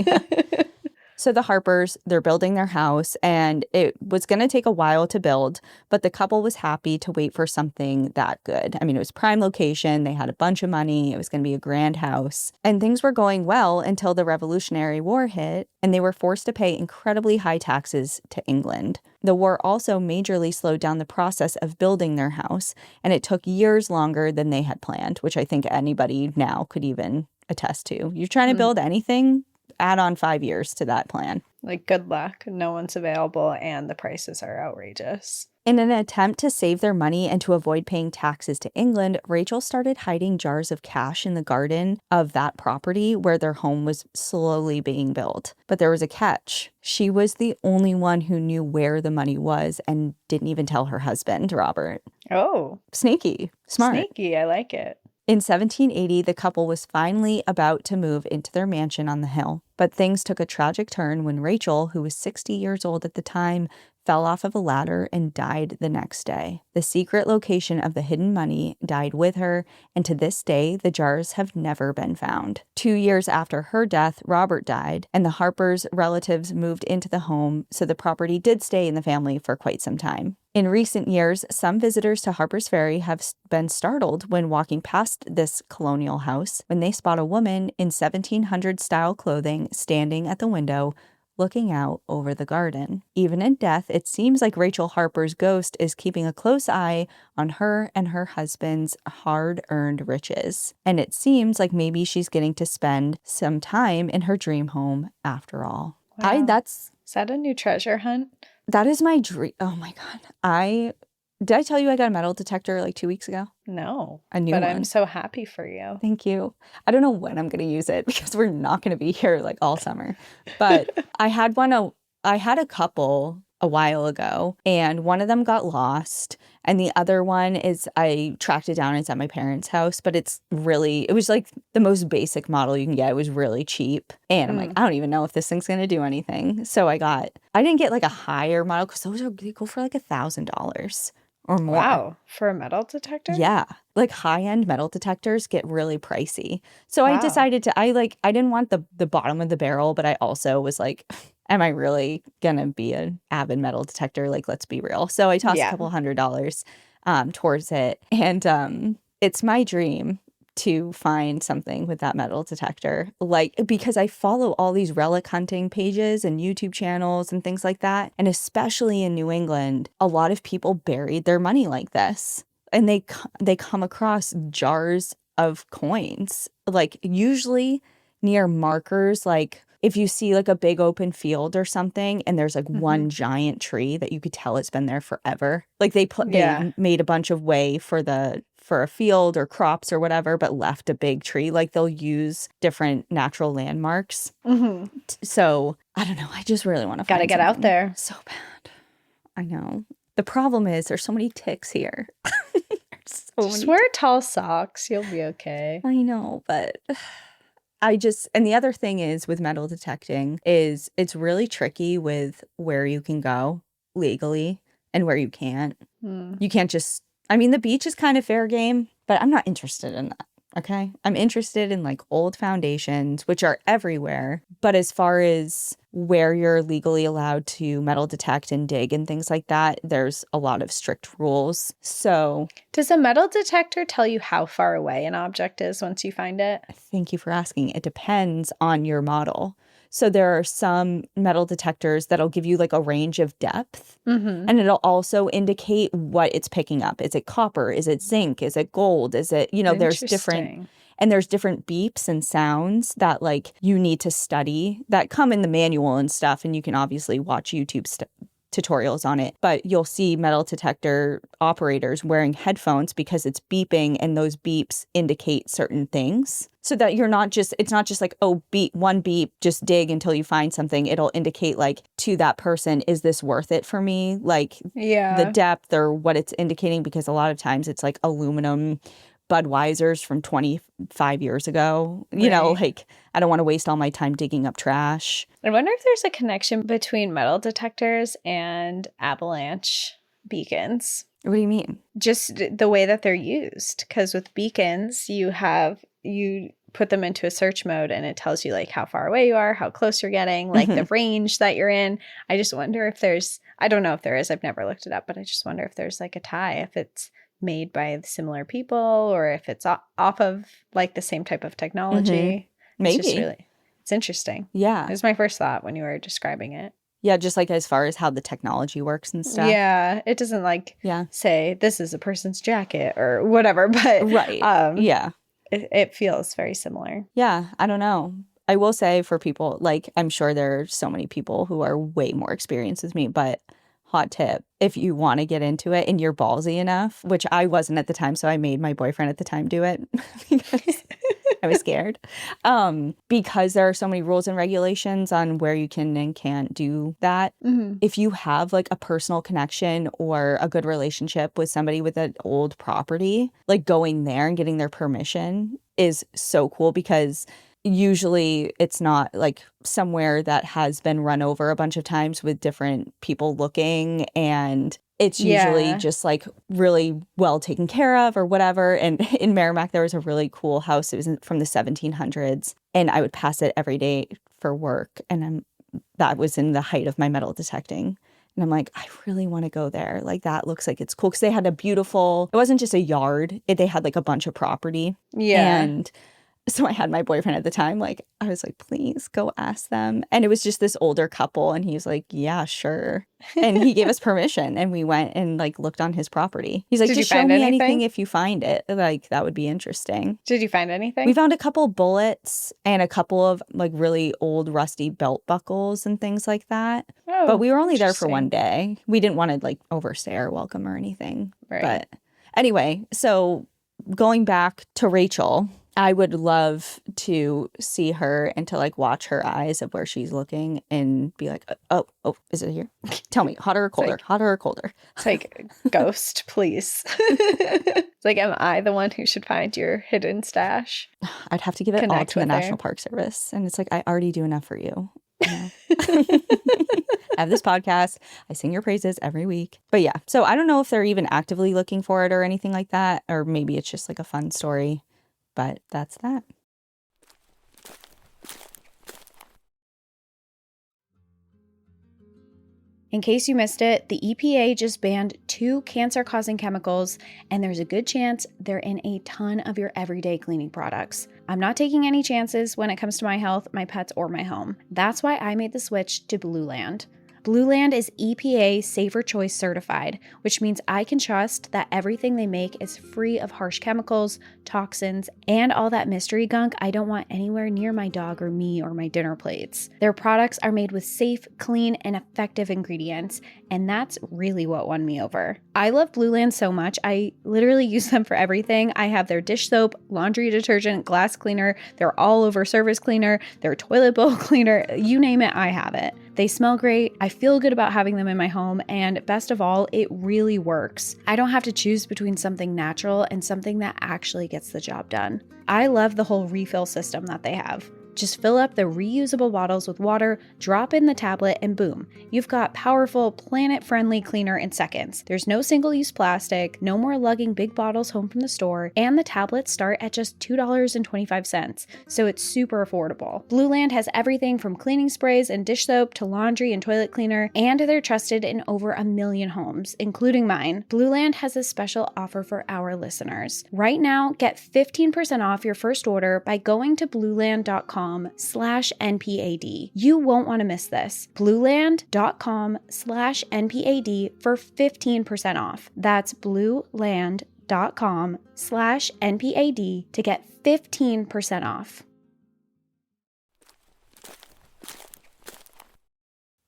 So the Harpers, they're building their house, and it was going to take a while to build, but the couple was happy to wait for something that good. I mean, it was prime location. They had a bunch of money. It was going to be a grand house. And things were going well until the Revolutionary War hit, and they were forced to pay incredibly high taxes to England. The war also majorly slowed down the process of building their house, and it took years longer than they had planned, which I think anybody now could even attest to. You're trying to build anything, add on 5 years to that plan. Like, good luck. No one's available and the prices are outrageous. In an attempt to save their money and to avoid paying taxes to England, Rachel started hiding jars of cash in the garden of that property where their home was slowly being built. But there was a catch. She was the only one who knew where the money was and didn't even tell her husband, Robert. Oh. Sneaky. Smart. Sneaky. I like it. In 1780, the couple was finally about to move into their mansion on the hill. But things took a tragic turn when Rachel, who was 60 years old at the time, fell off of a ladder and died the next day. The secret location of the hidden money died with her, and to this day, the jars have never been found. 2 years after her death, Robert died, and the Harpers' relatives moved into the home, so the property did stay in the family for quite some time. In recent years, some visitors to Harpers Ferry have been startled when walking past this colonial house when they spot a woman in 1700s-style clothing standing at the window looking out over the garden. Even in death, it seems like Rachel Harper's ghost is keeping a close eye on her and her husband's hard-earned riches. And it seems like maybe she's getting to spend some time in her dream home after all. Wow. Is that a new treasure hunt? That is my dream. Oh my God. Did I tell you I got a metal detector like 2 weeks ago? No. A new one. But I'm so happy for you. Thank you. I don't know when I'm going to use it because we're not going to be here like all summer. But I had a couple a while ago, and one of them got lost. And the other one is, I tracked it down. It's at my parents' house, but it was like the most basic model you can get. It was really cheap. And I'm like, I don't even know if this thing's going to do anything. So I didn't get like a higher model because they go for like $1,000 or more. Wow. For a metal detector? Yeah. Like high-end metal detectors get really pricey. So I decided I didn't want the bottom of the barrel, but I also was like, am I really going to be an avid metal detector? Like, let's be real. So I tossed a couple $100 towards it. And it's my dream to find something with that metal detector. Like, because I follow all these relic hunting pages and YouTube channels and things like that. And especially in New England, a lot of people buried their money like this. And they come across jars of coins, like usually near markers, like if you see like a big open field or something and there's like one giant tree that you could tell it's been there forever. Like they made a bunch of way for a field or crops or whatever, but left a big tree. Like they'll use different natural landmarks. So I don't know. I just really want to Gotta get out there. So bad. I know. The problem is there's so many ticks here. Just wear tall socks. You'll be okay. I know, but and the other thing is with metal detecting is it's really tricky with where you can go legally and where you can't. You can't the beach is kind of fair game, but I'm not interested in that. Okay. I'm interested in like old foundations, which are everywhere. But as far as where you're legally allowed to metal detect and dig and things like that, there's a lot of strict rules. So does a metal detector tell you how far away an object is once you find it? Thank you for asking. It depends on your model. So there are some metal detectors that'll give you like a range of depth, and it'll also indicate what it's picking up. Is it copper? Is it zinc? Is it gold? Is it, there's different beeps and sounds that like you need to study that come in the manual and stuff. And you can obviously watch YouTube tutorials on it, but you'll see metal detector operators wearing headphones because it's beeping and those beeps indicate certain things. So that it's not just like, oh, beep, one beep, just dig until you find something. It'll indicate like to that person, is this worth it for me? Like the depth or what it's indicating, because a lot of times it's like aluminum Budweisers from 25 years ago. Like I don't want to waste all my time digging up trash. I wonder if there's a connection between metal detectors and avalanche beacons. What do you mean? Just the way that they're used. Because with beacons, you put them into a search mode and it tells you like how far away you are, how close you're getting, like the range that you're in. I just wonder if there's, I don't know if there is, I've never looked it up, but I just wonder if there's like a tie, if it's made by similar people or if it's off of like the same type of technology. Maybe. It's just really, it's interesting. Yeah. It was my first thought when you were describing it. Yeah, just like as far as how the technology works and stuff. Yeah, it doesn't like say this is a person's jacket or whatever, but right. Yeah. It feels very similar. Yeah, I don't know. I will say for people, like I'm sure there are so many people who are way more experienced with me, but hot tip, if you want to get into it and you're ballsy enough, which I wasn't at the time, so I made my boyfriend at the time do it because I was scared. Because there are so many rules and regulations on where you can and can't do that. If you have like a personal connection or a good relationship with somebody with an old property, like going there and getting their permission is so cool because usually it's not like somewhere that has been run over a bunch of times with different people looking, and it's usually just like really well taken care of or whatever. And in Merrimack, there was a really cool house. It was from the 1700s, and I would pass it every day for work. And that was in the height of my metal detecting. And I'm like, I really want to go there. Like, that looks like it's cool. Because they had a beautiful, it wasn't just a yard. They had like a bunch of property. Yeah. And so I had my boyfriend at the time, like, I was like, please go ask them. And it was just this older couple. And he's like, yeah, sure. And he gave us permission. And we went and like looked on his property. He's like, just show me anything if you find it. Like, that would be interesting. Did you find anything? We found a couple bullets and a couple of like really old rusty belt buckles and things like that. Oh, but we were only there for one day. We didn't want to like overstay our welcome or anything. Right. But anyway, so going back to Rachel, I would love to see her and to like watch her eyes of where she's looking and be like, oh, is it here? Tell me, hotter or colder? Hotter or colder? It's like, ghost, please. It's like, am I the one who should find your hidden stash? I'd have to give it all to the National Park Service. And it's like, I already do enough for you. I have this podcast. I sing your praises every week. But yeah, so I don't know if they're even actively looking for it or anything like that. Or maybe it's just like a fun story. But that's that. In case you missed it, the EPA just banned 2 cancer-causing chemicals, and there's a good chance they're in a ton of your everyday cleaning products. I'm not taking any chances when it comes to my health, my pets, or my home. That's why I made the switch to Blue Land. Blue Land is EPA Safer Choice certified, which means I can trust that everything they make is free of harsh chemicals, toxins, and all that mystery gunk I don't want anywhere near my dog or me or my dinner plates. Their products are made with safe, clean, and effective ingredients, and that's really what won me over. I love Blue Land so much, I literally use them for everything. I have their dish soap, laundry detergent, glass cleaner, their all-over surface cleaner, their toilet bowl cleaner, you name it, I have it. They smell great, I feel good about having them in my home, and best of all, it really works. I don't have to choose between something natural and something that actually gets the job done. I love the whole refill system that they have. Just fill up the reusable bottles with water, drop in the tablet, and boom, you've got powerful, planet-friendly cleaner in seconds. There's no single-use plastic, no more lugging big bottles home from the store, and the tablets start at just $2.25, so it's super affordable. Blue Land has everything from cleaning sprays and dish soap to laundry and toilet cleaner, and they're trusted in over 1 million homes, including mine. Blue Land has a special offer for our listeners. Right now, get 15% off your first order by going to blueland.com/NPAD. You won't want to miss this. blueland.com/NPAD for 15% off. That's blueland.com/NPAD to get 15% off.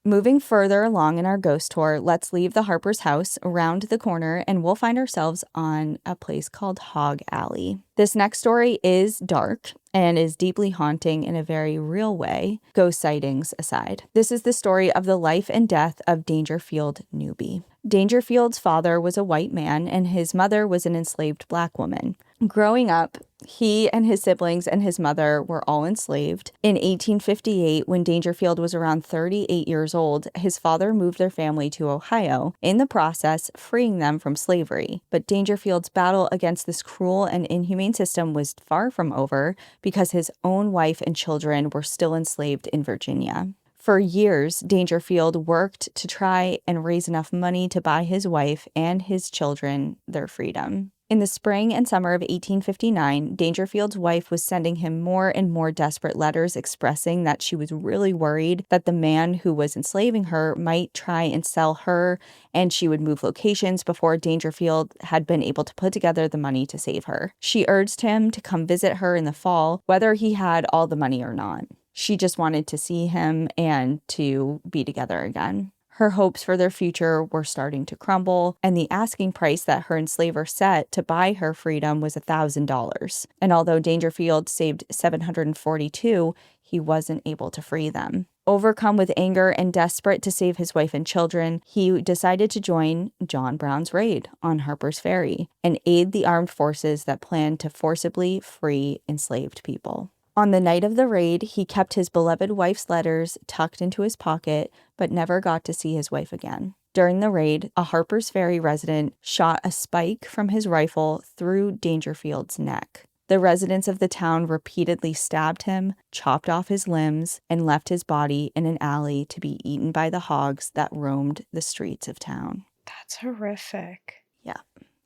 Moving further along in our ghost tour, let's leave the Harper's house around the corner and we'll find ourselves on a place called Hog Alley. This next story is dark and is deeply haunting in a very real way, ghost sightings aside. This is the story of the life and death of Dangerfield Newby. Dangerfield's father was a white man and his mother was an enslaved black woman. Growing up, he and his siblings and his mother were all enslaved. In 1858, when Dangerfield was around 38 years old, his father moved their family to Ohio, in the process freeing them from slavery. But Dangerfield's battle against this cruel and inhumane system was far from over because his own wife and children were still enslaved in Virginia. For years, Dangerfield worked to try and raise enough money to buy his wife and his children their freedom. In the spring and summer of 1859, Dangerfield's wife was sending him more and more desperate letters expressing that she was really worried that the man who was enslaving her might try and sell her, and she would move locations before Dangerfield had been able to put together the money to save her. She urged him to come visit her in the fall, whether he had all the money or not. She just wanted to see him and to be together again. Her hopes for their future were starting to crumble, and the asking price that her enslaver set to buy her freedom was $1,000. And although Dangerfield saved $742, he wasn't able to free them. Overcome with anger and desperate to save his wife and children, he decided to join John Brown's raid on Harpers Ferry and aid the armed forces that planned to forcibly free enslaved people. On the night of the raid, he kept his beloved wife's letters tucked into his pocket, but never got to see his wife again. During the raid, a Harpers Ferry resident shot a spike from his rifle through Dangerfield's neck. The residents of the town repeatedly stabbed him, chopped off his limbs, and left his body in an alley to be eaten by the hogs that roamed the streets of town. That's horrific. Yeah.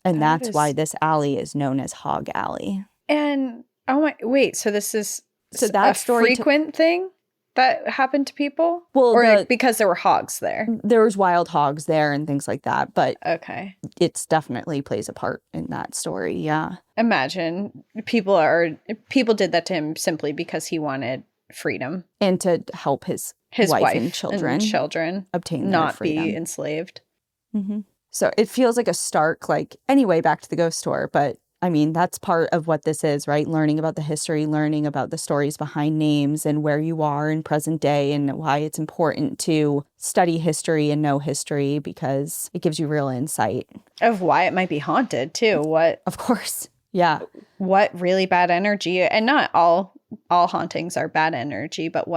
And that's why this alley is known as Hog Alley. And oh my, wait, so this is that a frequent thing that happened to people? Well, or because there were hogs there? There was wild hogs there and things like that, but okay, it's definitely plays a part in that story, yeah. Imagine people did that to him simply because he wanted freedom. And to help his wife and children obtain not freedom. Be enslaved. Mm-hmm. So it feels like a stark, anyway, back to the ghost tour, but I mean, that's part of what this is, right? Learning about the history, learning about the stories behind names and where you are in present day and why it's important to study history and know history because it gives you real insight. Of why it might be haunted, too. Of course. Yeah. What really bad energy, and not all hauntings are bad energy, but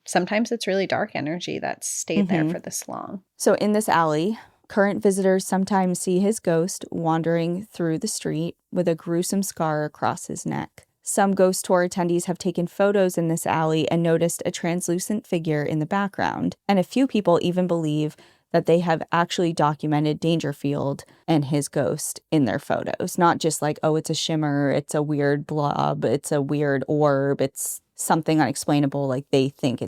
sometimes it's really dark energy that's stayed there for this long. So in this alley, current visitors sometimes see his ghost wandering through the street with a gruesome scar across his neck. Some ghost tour attendees have taken photos in this alley and noticed a translucent figure in the background. And a few people even believe that they have actually documented Dangerfield and his ghost in their photos. Not just it's a shimmer, it's a weird blob, it's a weird orb, it's something unexplainable, they think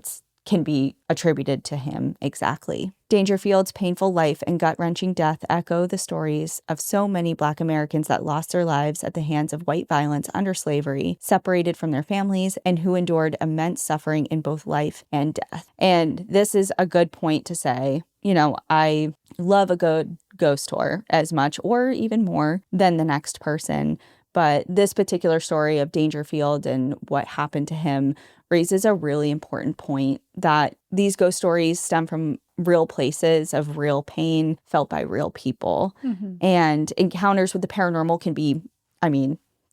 can be attributed to him exactly. Dangerfield's painful life and gut-wrenching death echo the stories of so many Black Americans that lost their lives at the hands of white violence under slavery, separated from their families, and who endured immense suffering in both life and death. And this is a good point to say, I love a good ghost tour as much or even more than the next person. But this particular story of Dangerfield and what happened to him raises a really important point that these ghost stories stem from real places of real pain felt by real people. Mm-hmm. And encounters with the paranormal can be,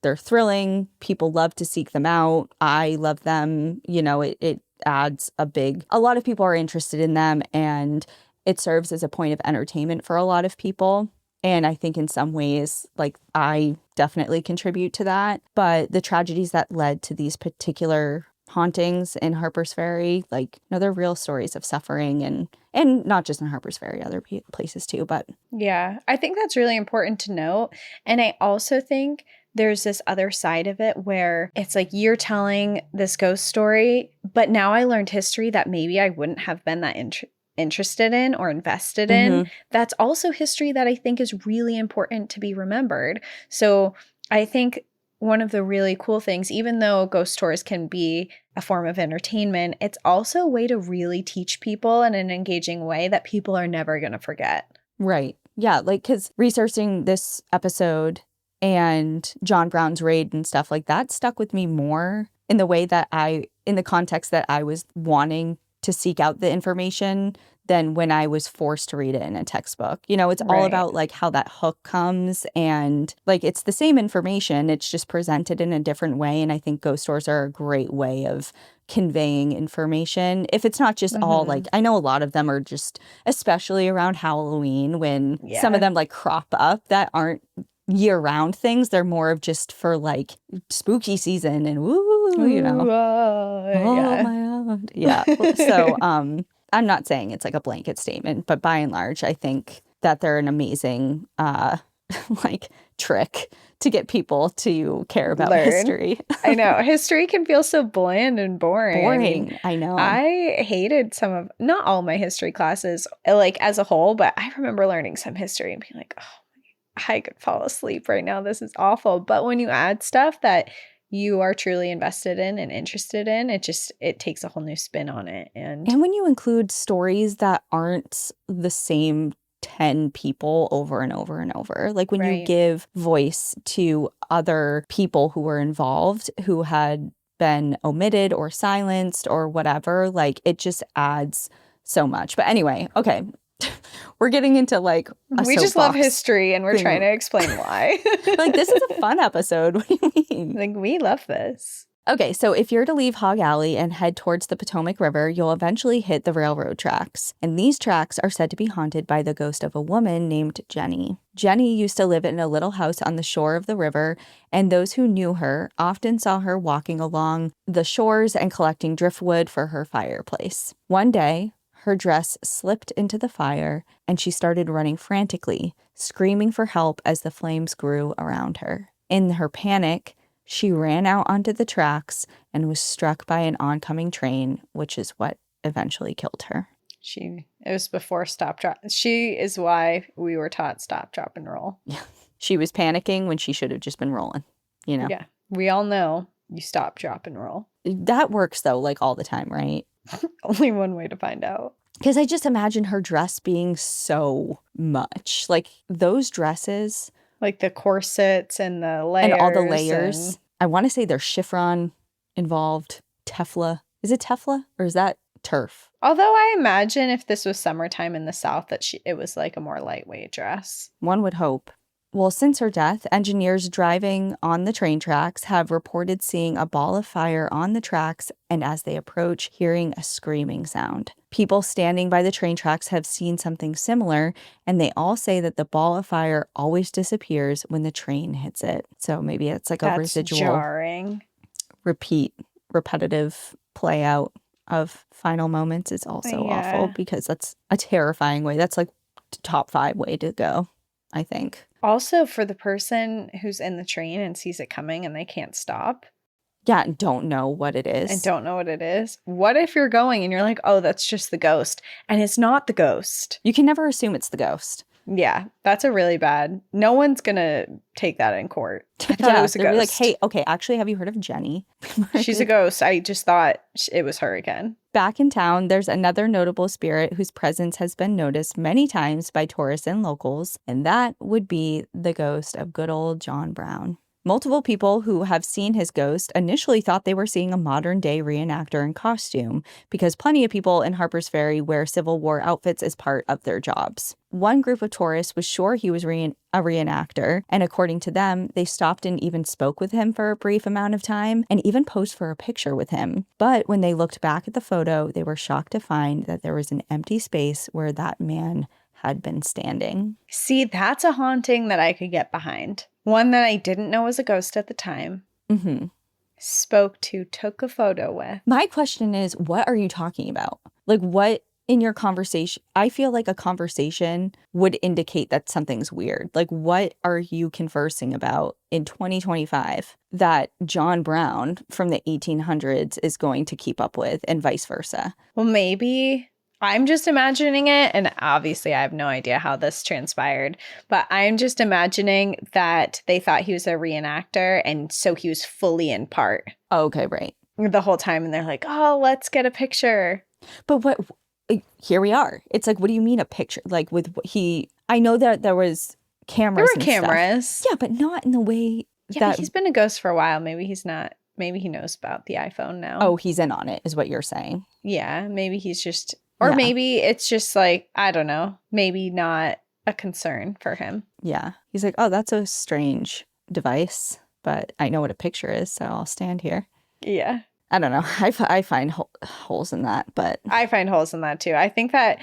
they're thrilling. People love to seek them out. I love them. It adds a lot of people are interested in them, and it serves as a point of entertainment for a lot of people. And I think in some ways, I definitely contribute to that. But the tragedies that led to these particular hauntings in Harpers Ferry, they're real stories of suffering and not just in Harpers Ferry, other places too. But yeah, I think that's really important to note. And I also think there's this other side of it where it's you're telling this ghost story, but now I learned history that maybe I wouldn't have been that interested in or invested in. That's also history that I think is really important to be remembered. So I think one of the really cool things, even though ghost tours can be a form of entertainment, it's also a way to really teach people in an engaging way that people are never going to forget. Right. Yeah. Because researching this episode and John Brown's raid and stuff like that stuck with me more in the way that in the context that I was wanting to seek out the information than when I was forced to read it in a textbook. You know, it's all about like how that hook comes, and like it's the same information, it's just presented in a different way. And I think ghost stories are a great way of conveying information. If it's not just all like, I know a lot of them are just, especially around Halloween, when some of them like crop up that aren't year-round things. They're more of just for like spooky season and woo, you know. Oh my God. Yeah. So I'm not saying it's like a blanket statement, but by and large, I think that they're an amazing like trick to get people to care about history. I know. History can feel so bland and boring. I know. I hated not all my history classes, like as a whole, but I remember learning some history and being like, oh, I could fall asleep right now. This is awful. But when you add stuff that you are truly invested in and interested in, it takes a whole new spin on it. And when you include stories that aren't the same 10 people over and over and over, like when you give voice to other people who were involved, who had been omitted or silenced or whatever, like it just adds so much. But anyway, okay. We're getting into like we just love history and we're trying to explain why. Like, this is a fun episode. What do you mean? Like, we love this. Okay, so if you're to leave Hog Alley and head towards the Potomac River, you'll eventually hit the railroad tracks. And these tracks are said to be haunted by the ghost of a woman named Jenny. Jenny used to live in a little house on the shore of the river, and those who knew her often saw her walking along the shores and collecting driftwood for her fireplace. One day, her dress slipped into the fire, and she started running frantically, screaming for help as the flames grew around her. In her panic, she ran out onto the tracks and was struck by an oncoming train, which is what eventually killed her. It was before stop, drop. She is why we were taught stop, drop, and roll. Yeah. She was panicking when she should have just been rolling, you know? Yeah. We all know you stop, drop, and roll. That works, though, like all the time, right? Only one way to find out. Because I just imagine her dress being so much. Like, those dresses. Like the corsets and the layers. And all the layers. I want to say there's chiffon involved. Tefla. Is it Tefla? Or is that turf? Although I imagine if this was summertime in the South, that it was like a more lightweight dress. One would hope. Well, since her death, engineers driving on the train tracks have reported seeing a ball of fire on the tracks, and as they approach, hearing a screaming sound. People standing by the train tracks have seen something similar, and they all say that the ball of fire always disappears when the train hits it. So maybe it's like a residual, jarring, repetitive play out of final moments is also awful, because that's a terrifying way. That's like top 5 way to go, I think. Also, for the person who's in the train and sees it coming and they can't stop. Yeah, and don't know what it is. What if you're going and you're like, oh, that's just the ghost, and it's not the ghost? You can never assume it's the ghost. Yeah, that's a really bad. No one's going to take that in court. I thought it was a ghost. Like, hey, okay, actually, have you heard of Jenny? She's a ghost. I just thought it was her again. Back in town, there's another notable spirit whose presence has been noticed many times by tourists and locals, and that would be the ghost of good old John Brown. Multiple people who have seen his ghost initially thought they were seeing a modern-day reenactor in costume, because plenty of people in Harpers Ferry wear Civil War outfits as part of their jobs. One group of tourists was sure he was a reenactor, and according to them, they stopped and even spoke with him for a brief amount of time, and even posed for a picture with him. But when they looked back at the photo, they were shocked to find that there was an empty space where that man had been standing. See, that's a haunting that I could get behind. One that I didn't know was a ghost at the time. Mm-hmm. Took a photo with. My question is, what are you talking about? Like, what in your conversation? I feel like a conversation would indicate that something's weird. Like, what are you conversing about in 2025 that John Brown from the 1800s is going to keep up with, and vice versa? Well, maybe I'm just imagining it, and obviously I have no idea how this transpired, but I'm just imagining that they thought he was a reenactor, and so he was fully in part. Oh, okay, right. The whole time, and they're like, oh, let's get a picture. But what, here we are. It's like, what do you mean a picture? Like, I know that there was cameras. There were cameras. Stuff. Yeah, but not in the way that. He's been a ghost for a while. Maybe he's not. Maybe he knows about the iPhone now. Oh, he's in on it, is what you're saying. Yeah, maybe he's just Or Yeah. maybe it's just like, I don't know, maybe not a concern for him. Yeah. He's like, oh, that's a strange device, but I know what a picture is, so I'll stand here. Yeah. I don't know. I find holes in that, but I find holes in that too. I think that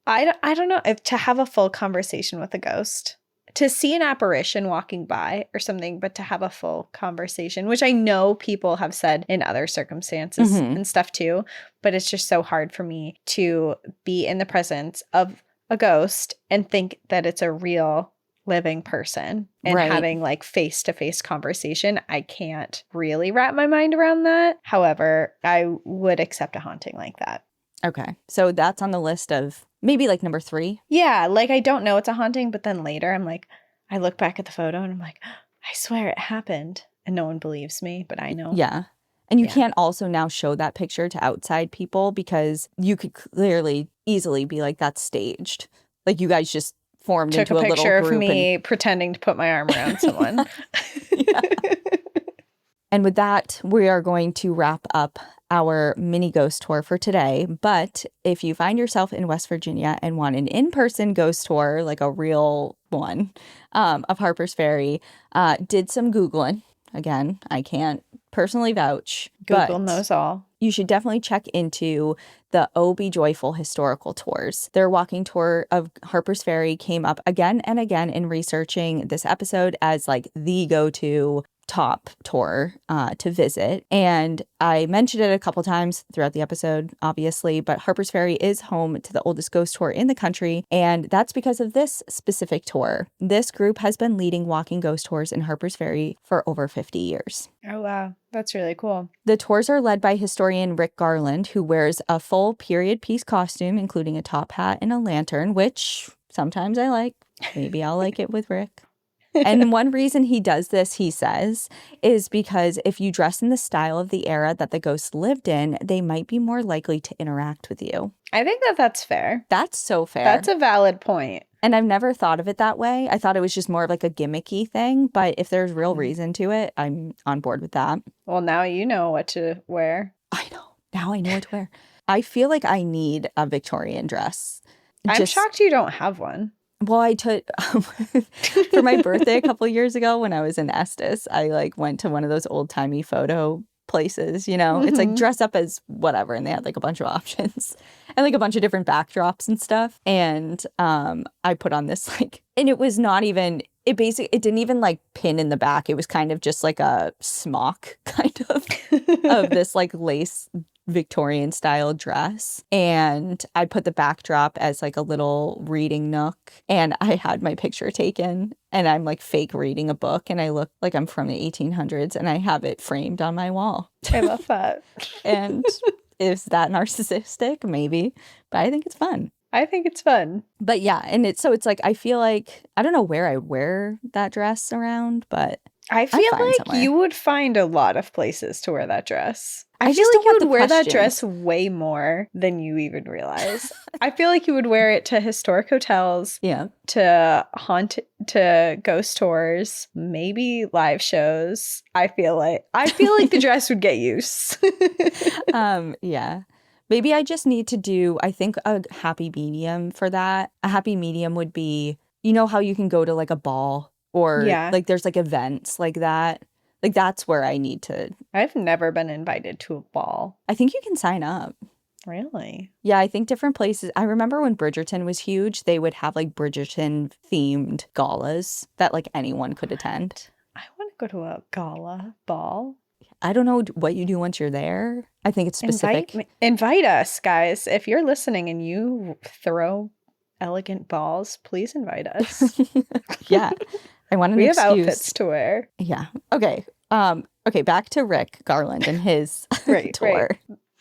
I don't know if to have a full conversation with a ghost, to see an apparition walking by or something, but to have a full conversation, which I know people have said in other circumstances and stuff too, but it's just so hard for me to be in the presence of a ghost and think that it's a real living person and having like face-to-face conversation. I can't really wrap my mind around that. However, I would accept a haunting like that. Okay. So that's on the list of maybe like number 3. Yeah, like I don't know it's a haunting, but then later I'm like, I look back at the photo and I'm like, I swear it happened. And no one believes me, but I know. Yeah. And you can't also now show that picture to outside people because you could clearly easily be like, that's staged. Like you guys just formed Took into a little picture group. of me pretending to put my arm around someone. And with that, we are going to wrap up our mini ghost tour for today. But if you find yourself in West Virginia and want an in-person ghost tour, like a real one, of Harpers Ferry, did some Googling. Again, I can't personally vouch. Google but knows all. You should definitely check into the Oh Be Joyful historical tours. Their walking tour of Harpers Ferry came up again and again in researching this episode as like the go-to top tour to visit. And I mentioned it a couple times throughout the episode, obviously, but Harpers Ferry is home to the oldest ghost tour in the country. And that's because of this specific tour. This group has been leading walking ghost tours in Harpers Ferry for over 50 years. Oh, wow. That's really cool. The tours are led by historian Rick Garland, who wears a full period piece costume, including a top hat and a lantern, which sometimes I like. Maybe I'll like it with Rick. And one reason he does this, he says, is because if you dress in the style of the era that the ghosts lived in, they might be more likely to interact with you. I think that that's fair. That's so fair. That's a valid point. And I've never thought of it that way. I thought it was just more of like a gimmicky thing. But if there's real reason to it, I'm on board with that. Well, now you know what to wear. I know. Now I know what to wear. I feel like I need a Victorian dress. I'm shocked you don't have one. Well, I took for my birthday a couple years ago when I was in Estes, I like went to one of those old timey photo places, you know, it's like dress up as whatever. And they had like a bunch of options and like a bunch of different backdrops and stuff. And I put on this like, and it was not even, it didn't even like pin in the back. It was kind of just like a smock kind of this like lace Victorian style dress, and I put the backdrop as like a little reading nook, and I had my picture taken, and I'm like fake reading a book, and I look like I'm from the 1800s, and I have it framed on my wall. I love that. And is that narcissistic? Maybe, but I think it's fun. I think it's fun. But yeah, and it's like I feel like I don't know where I wear that dress around, but I feel like somewhere. You would find a lot of places to wear that dress. I feel just like don't you want would the wear that questions. dress way more than you even realize. I feel like you would wear it to historic hotels, to ghost tours, maybe live shows. I feel like the dress would get use. Yeah. Maybe I just need to do, I think, a happy medium for that. A happy medium would be, you know how you can go to like a ball or like there's like events like that. Like that's where I need to. I've never been invited to a ball. I think you can sign up. Really? Yeah, I think different places. I remember when Bridgerton was huge, they would have like Bridgerton themed galas that like anyone could attend. I want to go to a gala ball. I don't know what you do once you're there. I think it's specific. Invite us, guys. If you're listening and you throw elegant balls, please invite us. Yeah. I want an We excuse. have outfits to wear. Yeah. Okay. Okay, back to Rick Garland and his tour. Right.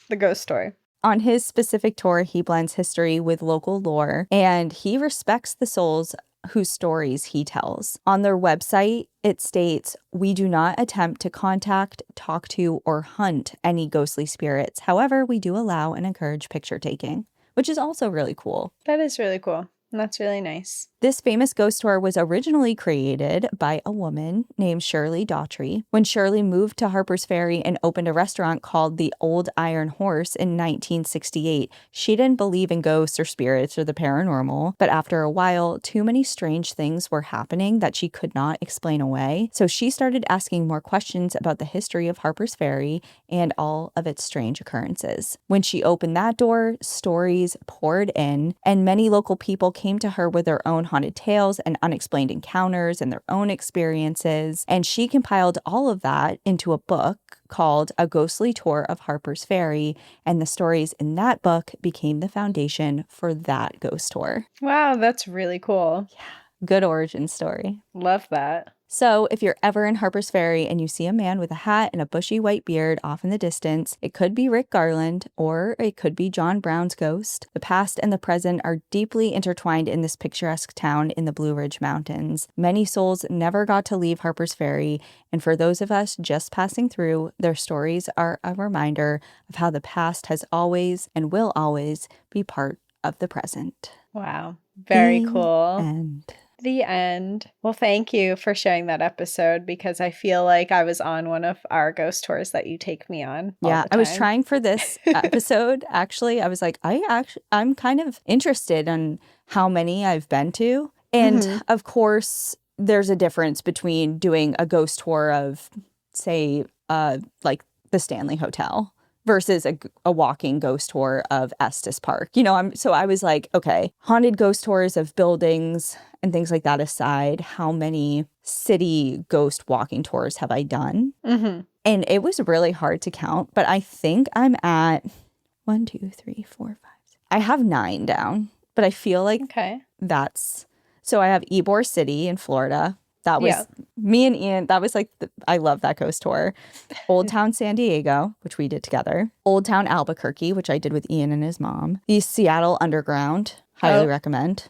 The ghost story. On his specific tour, he blends history with local lore, and he respects the souls whose stories he tells. On their website, it states, "We do not attempt to contact, talk to, or hunt any ghostly spirits. However, we do allow and encourage picture taking," which is also really cool. That is really cool. And that's really nice. This famous ghost tour was originally created by a woman named Shirley Dougherty. When Shirley moved to Harpers Ferry and opened a restaurant called the Old Iron Horse in 1968, she didn't believe in ghosts or spirits or the paranormal, but after a while, too many strange things were happening that she could not explain away. So she started asking more questions about the history of Harpers Ferry and all of its strange occurrences. When she opened that door, stories poured in, and many local people came to her with their own haunted tales and unexplained encounters and their own experiences. And she compiled all of that into a book called A Ghostly Tour of Harpers Ferry. And the stories in that book became the foundation for that ghost tour. Wow, that's really cool. Yeah, good origin story. Love that. So if you're ever in Harpers Ferry and you see a man with a hat and a bushy white beard off in the distance, it could be Rick Garland or it could be John Brown's ghost. The past and the present are deeply intertwined in this picturesque town in the Blue Ridge Mountains. Many souls never got to leave Harpers Ferry, and for those of us just passing through, their stories are a reminder of how the past has always and will always be part of the present. Wow. Very cool. And the end. Well, thank you for sharing that episode because I feel like I was on one of our ghost tours that you take me on. Yeah, I was trying for this episode. Actually, I was like, I'm kind of interested in how many I've been to. And of course, there's a difference between doing a ghost tour of, say, like the Stanley Hotel versus a walking ghost tour of Estes Park. You know, so I was like, okay, haunted ghost tours of buildings and things like that aside, how many city ghost walking tours have I done? And it was really hard to count, but I think I'm at 1, 2, 3, 4, 5. I have 9 down, but I feel like that's, so I have Ybor City in Florida. That was me and Ian. That was like, I love that ghost tour. Old Town San Diego, which we did together. Old Town Albuquerque, which I did with Ian and his mom. The Seattle Underground, highly recommend.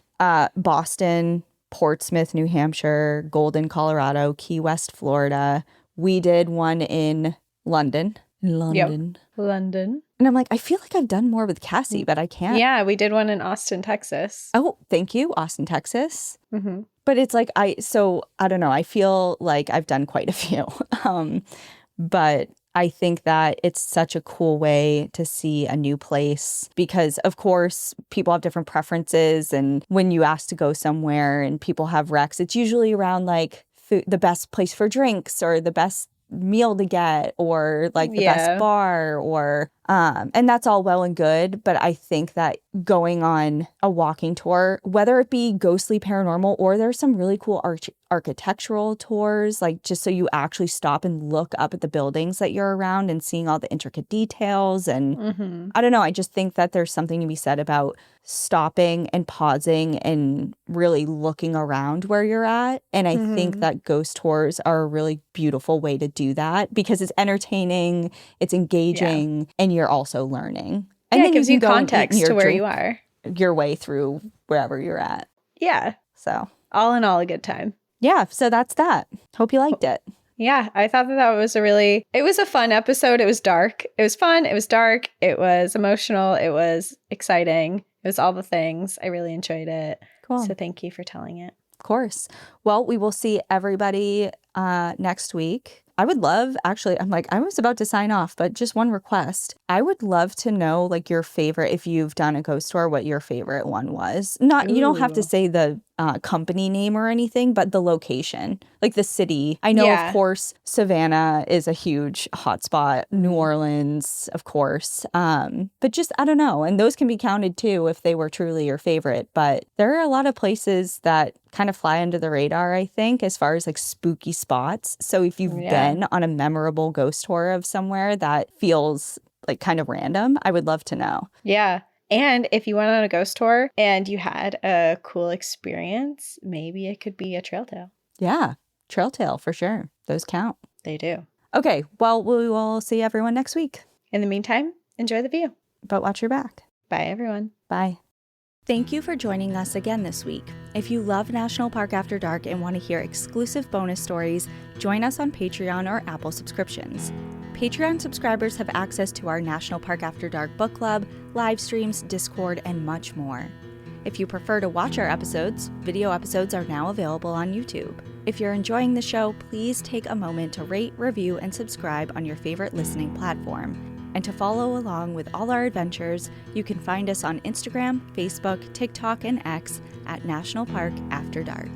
Boston, Portsmouth, New Hampshire, Golden, Colorado, Key West, Florida. We did one in London. London. And I'm like, I feel like I've done more with Cassie, but I can't. Yeah, we did one in Austin, Texas. Oh, thank you. Austin, Texas. But it's like, I don't know. I feel like I've done quite a few. But I think that it's such a cool way to see a new place because, of course, people have different preferences. And when you ask to go somewhere and people have recs, it's usually around like food, the best place for drinks or the best meal to get or like the best bar or and that's all well and good, but I think that going on a walking tour, whether it be ghostly paranormal or there's some really cool architectural tours, like just so you actually stop and look up at the buildings that you're around and seeing all the intricate details. And I don't know, I just think that there's something to be said about stopping and pausing and really looking around where you're at. And I think that ghost tours are a really beautiful way to do that because it's entertaining, it's engaging, and you're also learning. And then it gives you you can go context to where you are. Your way through wherever you're at. Yeah. So all in all, a good time. Yeah. So that's that. Hope you liked it. Yeah. I thought that was it was a fun episode. It was dark. It was fun. It was dark. It was emotional. It was exciting. It was all the things. I really enjoyed it. Cool. So thank you for telling it. Of course. Well, we will see everybody next week. I would love, actually, I was about to sign off, but just one request. I would love to know, like, your favorite, if you've done a ghost tour, what your favorite one was. You don't have to say the company name or anything, but the location, like the city. I know, of course, Savannah is a huge hotspot. New Orleans, of course. But just, I don't know. And those can be counted too if they were truly your favorite. But there are a lot of places that kind of fly under the radar, I think, as far as like spooky spots. So if you've been on a memorable ghost tour of somewhere that feels like kind of random, I would love to know. Yeah. And if you went on a ghost tour and you had a cool experience, maybe it could be a trail tale. Yeah. Trail tale for sure. Those count. They do. Okay. Well, we will see everyone next week. In the meantime, enjoy the view. But watch your back. Bye, everyone. Bye. Thank you for joining us again this week. If you love National Park After Dark and want to hear exclusive bonus stories, join us on Patreon or Apple subscriptions. Patreon subscribers have access to our National Park After Dark book club, live streams, Discord, and much more. If you prefer to watch our episodes, video episodes are now available on YouTube. If you're enjoying the show, please take a moment to rate, review, and subscribe on your favorite listening platform. And to follow along with all our adventures, you can find us on Instagram, Facebook, TikTok, and X at National Park After Dark.